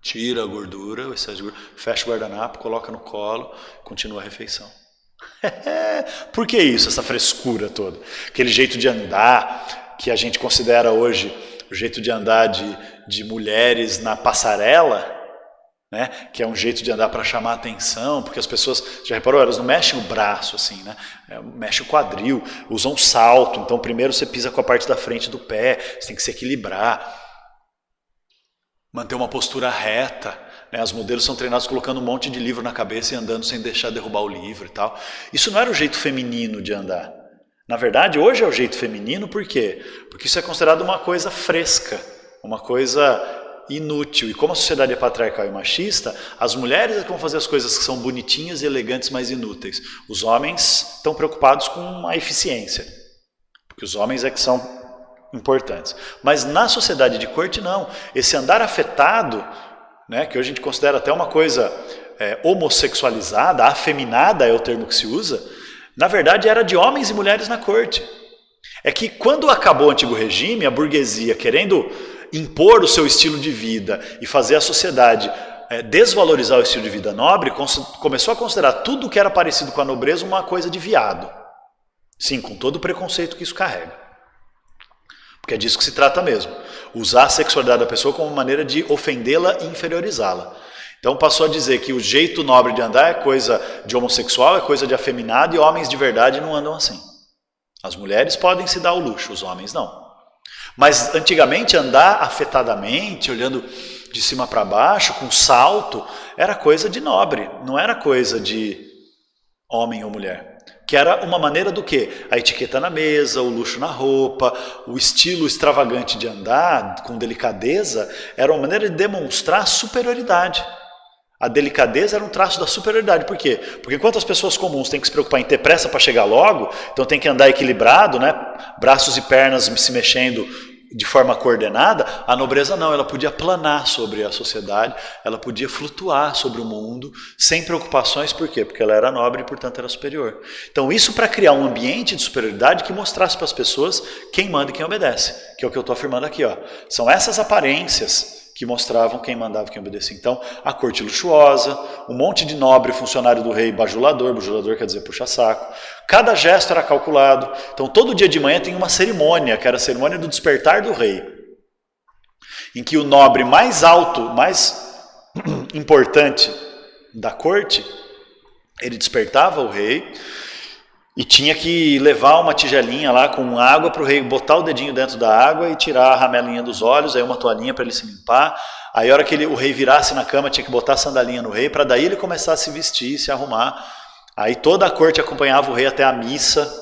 tira a gordura, o excesso de gordura, fecha o guardanapo, coloca no colo, continua a refeição. Por que isso, essa frescura toda? Aquele jeito de andar que a gente considera hoje o jeito de andar de mulheres na passarela, né? Que é um jeito de andar para chamar a atenção, porque as pessoas, já reparou, elas não mexem o braço assim, né? Mexe o quadril, usam salto, então primeiro você pisa com a parte da frente do pé, você tem que se equilibrar, manter uma postura reta, né? Os modelos são treinados colocando um monte de livro na cabeça e andando sem deixar derrubar o livro e tal. Isso não era o jeito feminino de andar. Na verdade, hoje é o jeito feminino, por quê? Porque isso é considerado uma coisa fresca, uma coisa inútil. E como a sociedade é patriarcal e machista, as mulheres é que vão fazer as coisas que são bonitinhas e elegantes, mas inúteis. Os homens estão preocupados com a eficiência, porque os homens é que são importantes. Mas na sociedade de corte não. Esse andar afetado, né, que hoje a gente considera até uma coisa homossexualizada, afeminada é o termo que se usa, na verdade era de homens e mulheres na corte. É que quando acabou o antigo regime, a burguesia querendo impor o seu estilo de vida e fazer a sociedade desvalorizar o estilo de vida nobre, começou a considerar tudo que era parecido com a nobreza uma coisa de viado. Sim, com todo o preconceito que isso carrega. Porque é disso que se trata mesmo. Usar a sexualidade da pessoa como maneira de ofendê-la e inferiorizá-la. Então passou a dizer que o jeito nobre de andar é coisa de homossexual, é coisa de afeminado, e homens de verdade não andam assim. As mulheres podem se dar o luxo, os homens não. Mas antigamente andar afetadamente, olhando de cima para baixo, com salto, era coisa de nobre, não era coisa de homem ou mulher. Que era uma maneira do quê? A etiqueta na mesa, o luxo na roupa, o estilo extravagante de andar, com delicadeza, era uma maneira de demonstrar superioridade. A delicadeza era um traço da superioridade. Por quê? Porque enquanto as pessoas comuns têm que se preocupar em ter pressa para chegar logo, então tem que andar equilibrado, né? Braços e pernas se mexendo de forma coordenada, a nobreza não, ela podia planar sobre a sociedade, ela podia flutuar sobre o mundo, sem preocupações. Por quê? Porque ela era nobre e, portanto, era superior. Então isso para criar um ambiente de superioridade que mostrasse para as pessoas quem manda e quem obedece, que é o que eu estou afirmando aqui. Ó. São essas aparências que mostravam quem mandava e quem obedecia. Então, a corte luxuosa, um monte de nobre funcionário do rei bajulador quer dizer puxa-saco. Cada gesto era calculado. Então, todo dia de manhã tem uma cerimônia, que era a cerimônia do despertar do rei, em que o nobre mais alto, mais importante da corte, ele despertava o rei, E tinha que levar uma tigelinha lá com água para o rei botar o dedinho dentro da água e tirar a ramelinha dos olhos, aí uma toalhinha para ele se limpar. Aí a hora que o rei virasse na cama, tinha que botar a sandalinha no rei, para daí ele começar a se vestir, se arrumar. Aí toda a corte acompanhava o rei até a missa.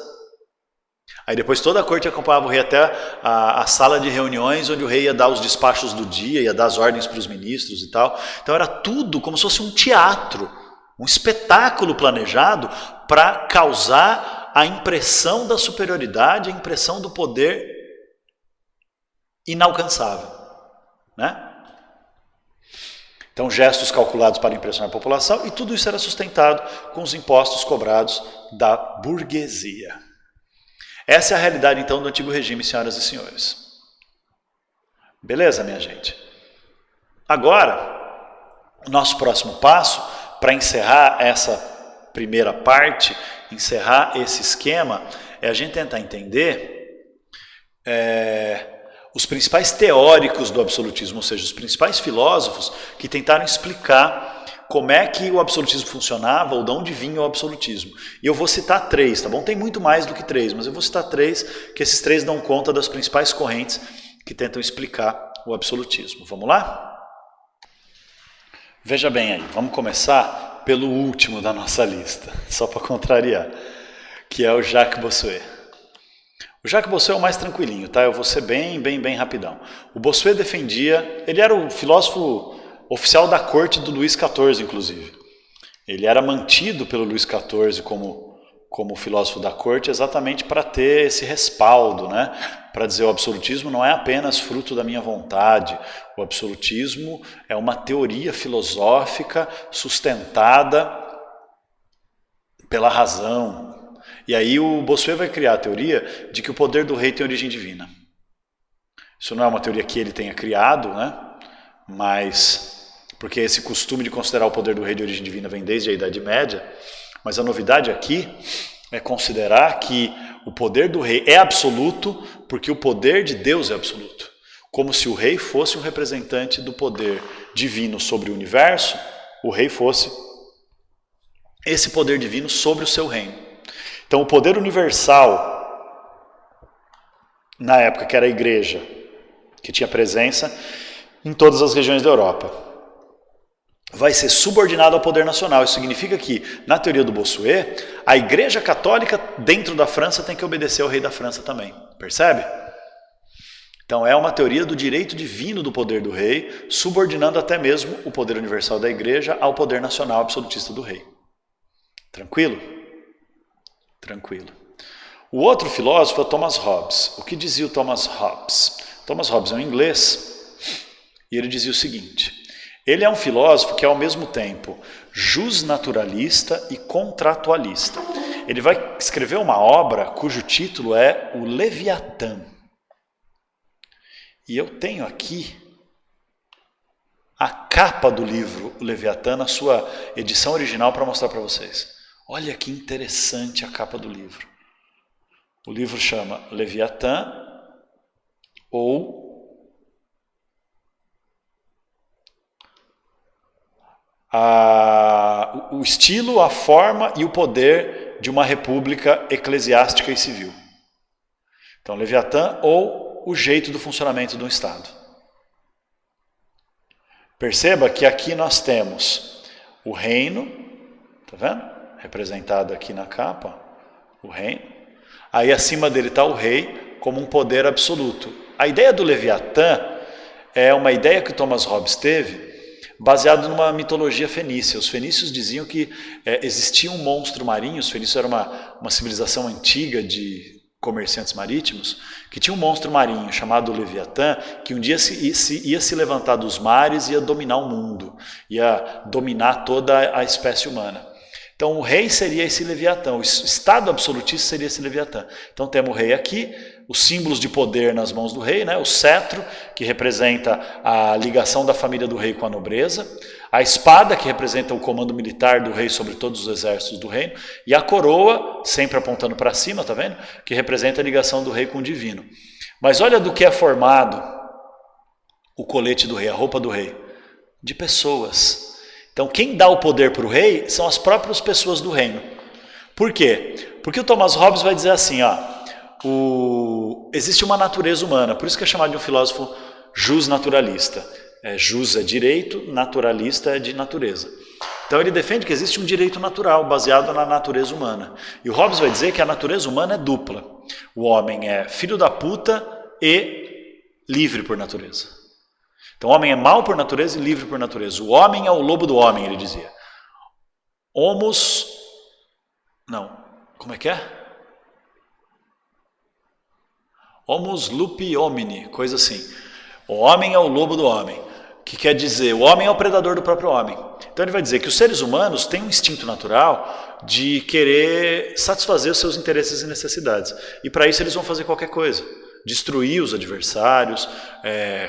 Aí depois toda a corte acompanhava o rei até a sala de reuniões, onde o rei ia dar os despachos do dia, ia dar as ordens para os ministros e tal. Então era tudo como se fosse um teatro, um espetáculo planejado para causar a impressão da superioridade, a impressão do poder inalcançável, né? Então, gestos calculados para impressionar a população, e tudo isso era sustentado com os impostos cobrados da burguesia. Essa é a realidade, então, do antigo regime, senhoras e senhores. Beleza, minha gente? Agora, o nosso próximo passo, para encerrar essa primeira parte, encerrar esse esquema, é a gente tentar entender os principais teóricos do absolutismo, ou seja, os principais filósofos que tentaram explicar como é que o absolutismo funcionava ou de onde vinha o absolutismo. E eu vou citar 3, tá bom? Tem muito mais do que 3, mas eu vou citar 3, que esses 3 dão conta das principais correntes que tentam explicar o absolutismo. Vamos lá? Veja bem aí, vamos começar pelo último da nossa lista, só para contrariar, que é o Jacques Bossuet. O Jacques Bossuet é o mais tranquilinho, tá? Eu vou ser bem rapidão. O Bossuet defendia, ele era o filósofo oficial da corte do Luís XIV, inclusive. Ele era mantido pelo Luís XIV como filósofo da corte exatamente para ter esse respaldo, né? Para dizer o absolutismo não é apenas fruto da minha vontade, o absolutismo é uma teoria filosófica sustentada pela razão. E aí o Bossuet vai criar a teoria de que o poder do rei tem origem divina. Isso não é uma teoria que ele tenha criado, né? Mas porque esse costume de considerar o poder do rei de origem divina vem desde a Idade Média, mas a novidade aqui é considerar que o poder do rei é absoluto porque o poder de Deus é absoluto. Como se o rei fosse um representante do poder divino sobre o universo, o rei fosse esse poder divino sobre o seu reino. Então, o poder universal, na época que era a igreja, que tinha presença em todas as regiões da Europa, vai ser subordinado ao poder nacional. Isso significa que, na teoria do Bossuet, a igreja católica dentro da França tem que obedecer ao rei da França também. Percebe? Então, é uma teoria do direito divino do poder do rei, subordinando até mesmo o poder universal da igreja ao poder nacional absolutista do rei. Tranquilo? Tranquilo. O outro filósofo é Thomas Hobbes. O que dizia o Thomas Hobbes? Thomas Hobbes é um inglês e ele dizia o seguinte: ele é um filósofo que é ao mesmo tempo jusnaturalista e contratualista. Ele vai escrever uma obra cujo título é O Leviatã. E eu tenho aqui a capa do livro O Leviatã na sua edição original para mostrar para vocês. Olha que interessante a capa do livro. O livro chama Leviatã ou o estilo, a forma e o poder de uma república eclesiástica e civil. Então, Leviatã ou o jeito do funcionamento de um Estado. Perceba que aqui nós temos o reino, tá vendo? Representado aqui na capa, o reino. Aí acima dele está o rei como um poder absoluto. A ideia do Leviatã é uma ideia que Thomas Hobbes teve baseado numa mitologia fenícia. Os fenícios diziam que existia um monstro marinho. Os fenícios era uma civilização antiga de comerciantes marítimos, que tinha um monstro marinho chamado Leviatã, que um dia ia se levantar dos mares e ia dominar o mundo, ia dominar toda a espécie humana. Então o rei seria esse Leviatã, o Estado absolutista seria esse Leviatã. Então temos o rei aqui, os símbolos de poder nas mãos do rei, né? O cetro, que representa a ligação da família do rei com a nobreza, a espada, que representa o comando militar do rei sobre todos os exércitos do reino, e a coroa, sempre apontando para cima, tá vendo? Que representa a ligação do rei com o divino. Mas olha do que é formado o colete do rei, a roupa do rei, de pessoas. Então quem dá o poder para o rei são as próprias pessoas do reino. Por quê? Porque o Thomas Hobbes vai dizer assim, ó, existe uma natureza humana, por isso que é chamado de um filósofo justnaturalista. Jus é direito, naturalista é de natureza. Então ele defende que existe um direito natural baseado na natureza humana. E o Hobbes vai dizer que a natureza humana é dupla. O homem é filho da puta e livre por natureza. Então o homem é mau por natureza e livre por natureza. O homem é o lobo do homem, ele dizia. Como é que é? Homus lupi homini, coisa assim. O homem é o lobo do homem, que quer dizer, o homem é o predador do próprio homem. Então ele vai dizer que os seres humanos têm um instinto natural de querer satisfazer os seus interesses e necessidades. E para isso eles vão fazer qualquer coisa. Destruir os adversários,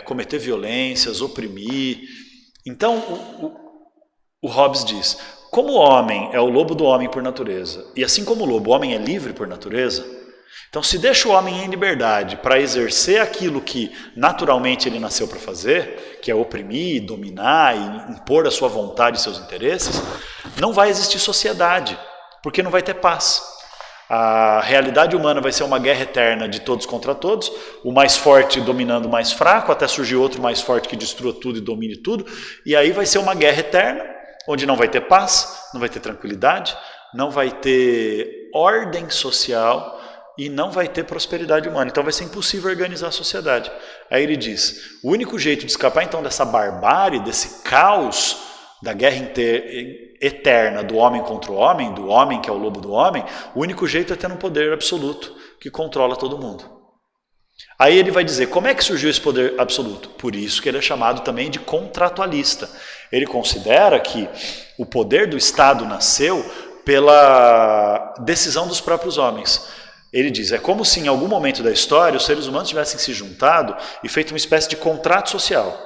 cometer violências, oprimir. Então o Hobbes diz, como o homem é o lobo do homem por natureza, e assim como o lobo, o homem é livre por natureza, então se deixa o homem em liberdade para exercer aquilo que naturalmente ele nasceu para fazer, que é oprimir, dominar e impor a sua vontade e seus interesses, não vai existir sociedade, porque não vai ter paz. A realidade humana vai ser uma guerra eterna de todos contra todos, o mais forte dominando o mais fraco, até surgir outro mais forte que destrua tudo e domine tudo, e aí vai ser uma guerra eterna, onde não vai ter paz, não vai ter tranquilidade, não vai ter ordem social e não vai ter prosperidade humana. Então vai ser impossível organizar a sociedade. Aí ele diz, o único jeito de escapar então dessa barbárie, desse caos, da guerra eterna do homem contra o homem, do homem que é o lobo do homem, o único jeito é ter um poder absoluto que controla todo mundo. Aí ele vai dizer, como é que surgiu esse poder absoluto? Por isso que ele é chamado também de contratualista. Ele considera que o poder do Estado nasceu pela decisão dos próprios homens. Ele diz, é como se em algum momento da história os seres humanos tivessem se juntado e feito uma espécie de contrato social.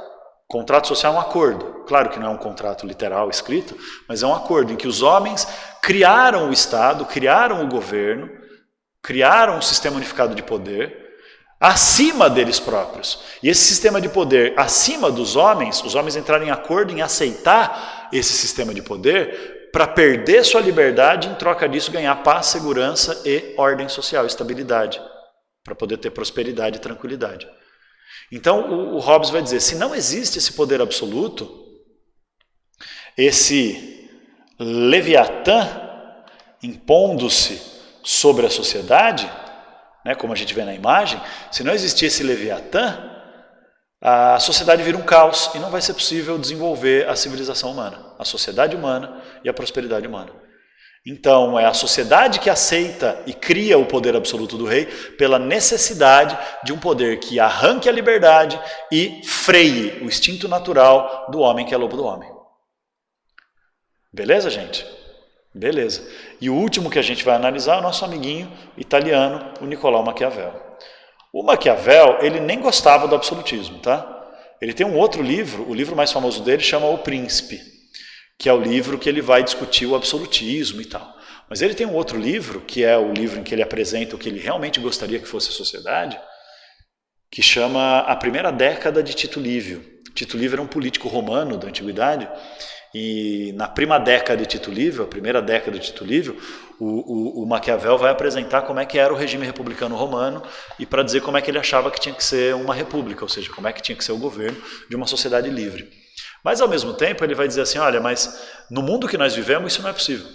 Contrato social é um acordo. Claro que não é um contrato literal escrito, mas é um acordo em que os homens criaram o Estado, criaram o governo, criaram um sistema unificado de poder acima deles próprios. E esse sistema de poder acima dos homens, os homens entraram em acordo em aceitar esse sistema de poder para perder sua liberdade e em troca disso ganhar paz, segurança e ordem social, estabilidade, para poder ter prosperidade e tranquilidade. Então o Hobbes vai dizer, se não existe esse poder absoluto, esse Leviatã impondo-se sobre a sociedade, né, como a gente vê na imagem, se não existir esse Leviatã, a sociedade vira um caos e não vai ser possível desenvolver a civilização humana, a sociedade humana e a prosperidade humana. Então, é a sociedade que aceita e cria o poder absoluto do rei pela necessidade de um poder que arranque a liberdade e freie o instinto natural do homem que é lobo do homem. Beleza, gente? Beleza. E o último que a gente vai analisar é o nosso amiguinho italiano, o Nicolau Maquiavel. O Maquiavel, ele nem gostava do absolutismo, tá? Ele tem um outro livro, o livro mais famoso dele chama O Príncipe, que é o livro que ele vai discutir o absolutismo e tal. Mas ele tem um outro livro, que é o livro em que ele apresenta o que ele realmente gostaria que fosse a sociedade, que chama A Primeira Década de Tito Livio. Tito Livio era um político romano da antiguidade, e na prima década de Tito Livio, a primeira década de Tito Livio, o Maquiavel vai apresentar como é que era o regime republicano romano e para dizer como é que ele achava que tinha que ser uma república, ou seja, como é que tinha que ser o governo de uma sociedade livre. Mas ao mesmo tempo ele vai dizer assim, olha, mas no mundo que nós vivemos isso não é possível.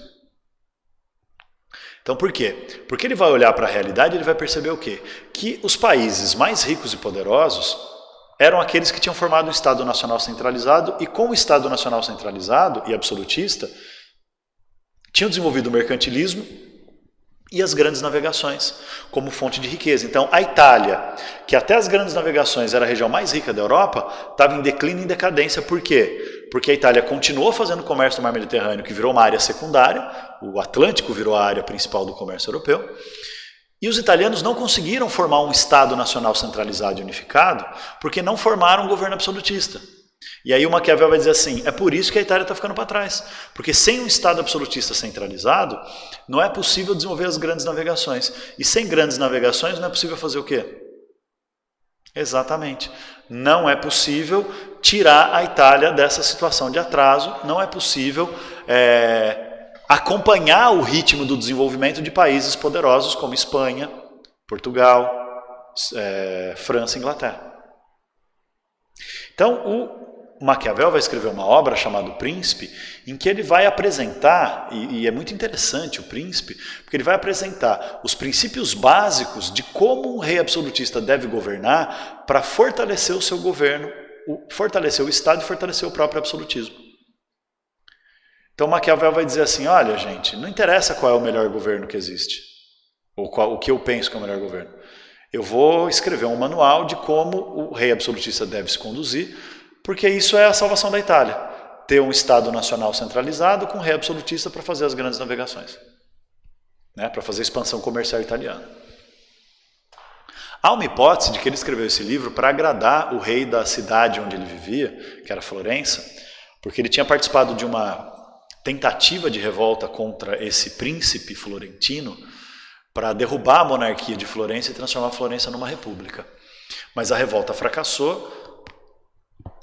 Então por quê? Porque ele vai olhar para a realidade e ele vai perceber o quê? Que os países mais ricos e poderosos eram aqueles que tinham formado um Estado Nacional centralizado e com o Estado Nacional centralizado e absolutista, tinham desenvolvido o mercantilismo e as grandes navegações como fonte de riqueza. Então a Itália, que até as grandes navegações era a região mais rica da Europa, estava em declínio e em decadência. Por quê? Porque a Itália continuou fazendo comércio no Mar Mediterrâneo, que virou uma área secundária, o Atlântico virou a área principal do comércio europeu, e os italianos não conseguiram formar um Estado nacional centralizado e unificado porque não formaram um governo absolutista. E aí o Maquiavel vai dizer assim, é por isso que a Itália está ficando para trás. Porque sem um Estado absolutista centralizado, não é possível desenvolver as grandes navegações. E sem grandes navegações não é possível fazer o quê? Exatamente. Não é possível tirar a Itália dessa situação de atraso, não é possível acompanhar o ritmo do desenvolvimento de países poderosos como Espanha, Portugal, França e Inglaterra. Então, o Maquiavel vai escrever uma obra chamada O Príncipe, em que ele vai apresentar, e é muito interessante o Príncipe, porque ele vai apresentar os princípios básicos de como um rei absolutista deve governar para fortalecer o seu governo, fortalecer o Estado e fortalecer o próprio absolutismo. Então Maquiavel vai dizer assim, olha gente, não interessa qual é o melhor governo que existe, ou o que eu penso que é o melhor governo. Eu vou escrever um manual de como o rei absolutista deve se conduzir, porque isso é a salvação da Itália. Ter um Estado nacional centralizado com um rei absolutista para fazer as grandes navegações, né? Para fazer a expansão comercial italiana. Há uma hipótese de que ele escreveu esse livro para agradar o rei da cidade onde ele vivia, que era Florença, porque ele tinha participado de uma tentativa de revolta contra esse príncipe florentino para derrubar a monarquia de Florença e transformar Florença numa república. Mas a revolta fracassou,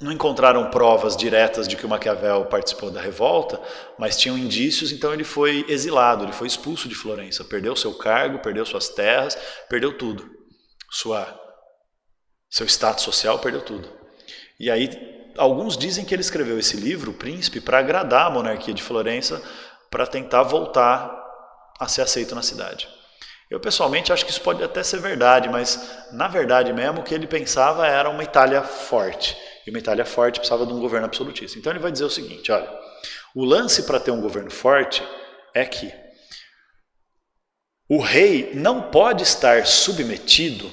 não encontraram provas diretas de que o Maquiavel participou da revolta, mas tinham indícios, então ele foi exilado, ele foi expulso de Florença, perdeu seu cargo, perdeu suas terras, perdeu tudo. Seu status social, perdeu tudo. E aí alguns dizem que ele escreveu esse livro, O Príncipe, para agradar a monarquia de Florença, para tentar voltar a ser aceito na cidade. Eu pessoalmente acho que isso pode até ser verdade, mas na verdade mesmo o que ele pensava era uma Itália forte. E uma Itália forte precisava de um governo absolutista. Então ele vai dizer o seguinte, olha, o lance para ter um governo forte é que o rei não pode estar submetido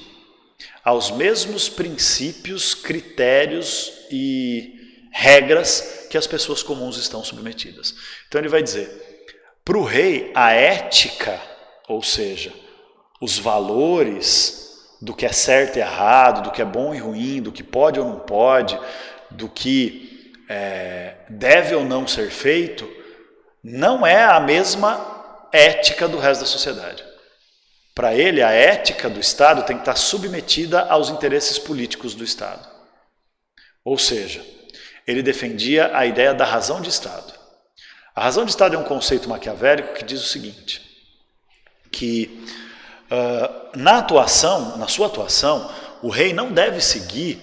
aos mesmos princípios, critérios e regras que as pessoas comuns estão submetidas. Então ele vai dizer, para o rei a ética, ou seja, os valores do que é certo e errado, do que é bom e ruim, do que pode ou não pode, do que deve ou não ser feito, não é a mesma ética do resto da sociedade. Para ele, a ética do Estado tem que estar submetida aos interesses políticos do Estado. Ou seja, ele defendia a ideia da razão de Estado. A razão de Estado é um conceito maquiavélico que diz o seguinte, que na sua atuação, o rei não deve seguir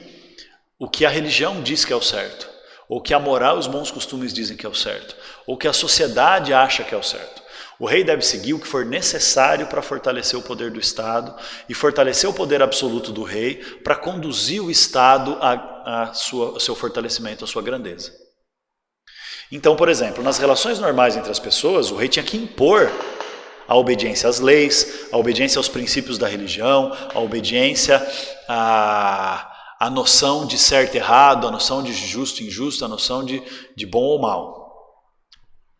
o que a religião diz que é o certo, ou que a moral e os bons costumes dizem que é o certo, ou que a sociedade acha que é o certo. O rei deve seguir o que for necessário para fortalecer o poder do Estado e fortalecer o poder absoluto do rei para conduzir o Estado ao seu fortalecimento, à sua grandeza. Então, por exemplo, nas relações normais entre as pessoas, o rei tinha que impor a obediência às leis, a obediência aos princípios da religião, a obediência à noção de certo e errado, a noção de justo e injusto, a noção de bom ou mal.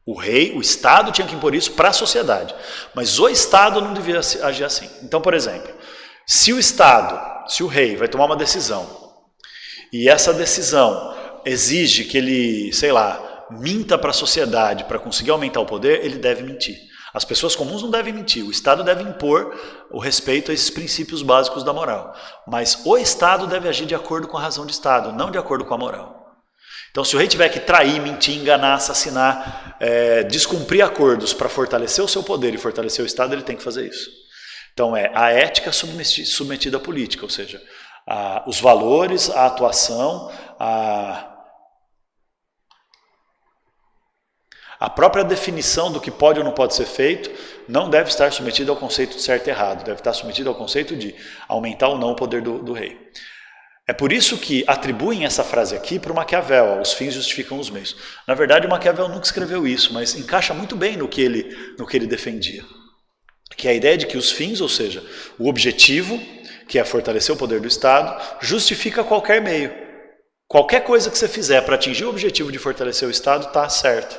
O rei, o Estado tinha que impor isso para a sociedade, mas o Estado não devia agir assim. Então, por exemplo, se o rei vai tomar uma decisão e essa decisão exige que ele, minta para a sociedade para conseguir aumentar o poder, ele deve mentir. As pessoas comuns não devem mentir, o Estado deve impor o respeito a esses princípios básicos da moral, mas o Estado deve agir de acordo com a razão de Estado, não de acordo com a moral. Então, se o rei tiver que trair, mentir, enganar, assassinar, descumprir acordos para fortalecer o seu poder e fortalecer o Estado, ele tem que fazer isso. Então, a ética submetida à política, ou seja, os valores, a atuação, a própria definição do que pode ou não pode ser feito não deve estar submetida ao conceito de certo e errado, deve estar submetida ao conceito de aumentar ou não o poder do rei. É por isso que atribuem essa frase aqui para o Maquiavel, os fins justificam os meios. Na verdade, o Maquiavel nunca escreveu isso, mas encaixa muito bem no que ele defendia. Que é a ideia de que os fins, ou seja, o objetivo, que é fortalecer o poder do Estado, justifica qualquer meio. Qualquer coisa que você fizer para atingir o objetivo de fortalecer o Estado está certo.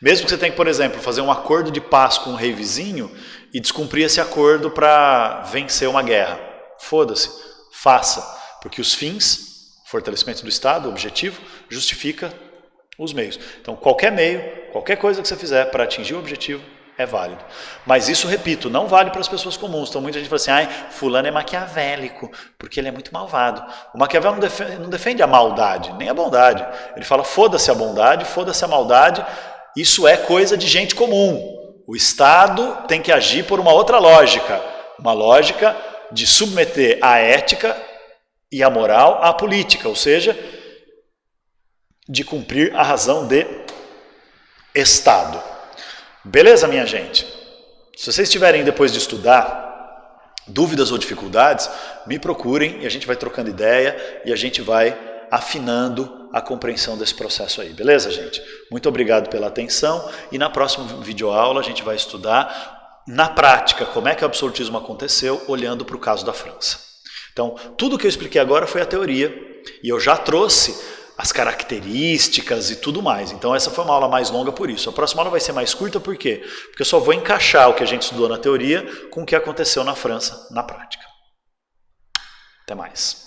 Mesmo que você tenha que, por exemplo, fazer um acordo de paz com um rei vizinho e descumprir esse acordo para vencer uma guerra. Foda-se, faça, porque os fins, fortalecimento do Estado, o objetivo, justifica os meios. Então, qualquer meio, qualquer coisa que você fizer para atingir o objetivo é válido. Mas isso, repito, não vale para as pessoas comuns. Então, muita gente fala assim, fulano é maquiavélico, porque ele é muito malvado. O Maquiavel não defende a maldade, nem a bondade. Ele fala, foda-se a bondade, foda-se a maldade, isso é coisa de gente comum. O Estado tem que agir por uma outra lógica, uma lógica de submeter a ética e a moral à política, ou seja, de cumprir a razão de Estado. Beleza, minha gente? Se vocês tiverem, depois de estudar, dúvidas ou dificuldades, me procurem e a gente vai trocando ideia e a gente vai afinando a compreensão desse processo aí. Beleza, gente? Muito obrigado pela atenção e na próxima videoaula a gente vai estudar na prática como é que o absolutismo aconteceu olhando para o caso da França. Então, tudo que eu expliquei agora foi a teoria e eu já trouxe as características e tudo mais. Então essa foi uma aula mais longa por isso. A próxima aula vai ser mais curta por quê? Porque eu só vou encaixar o que a gente estudou na teoria com o que aconteceu na França na prática. Até mais.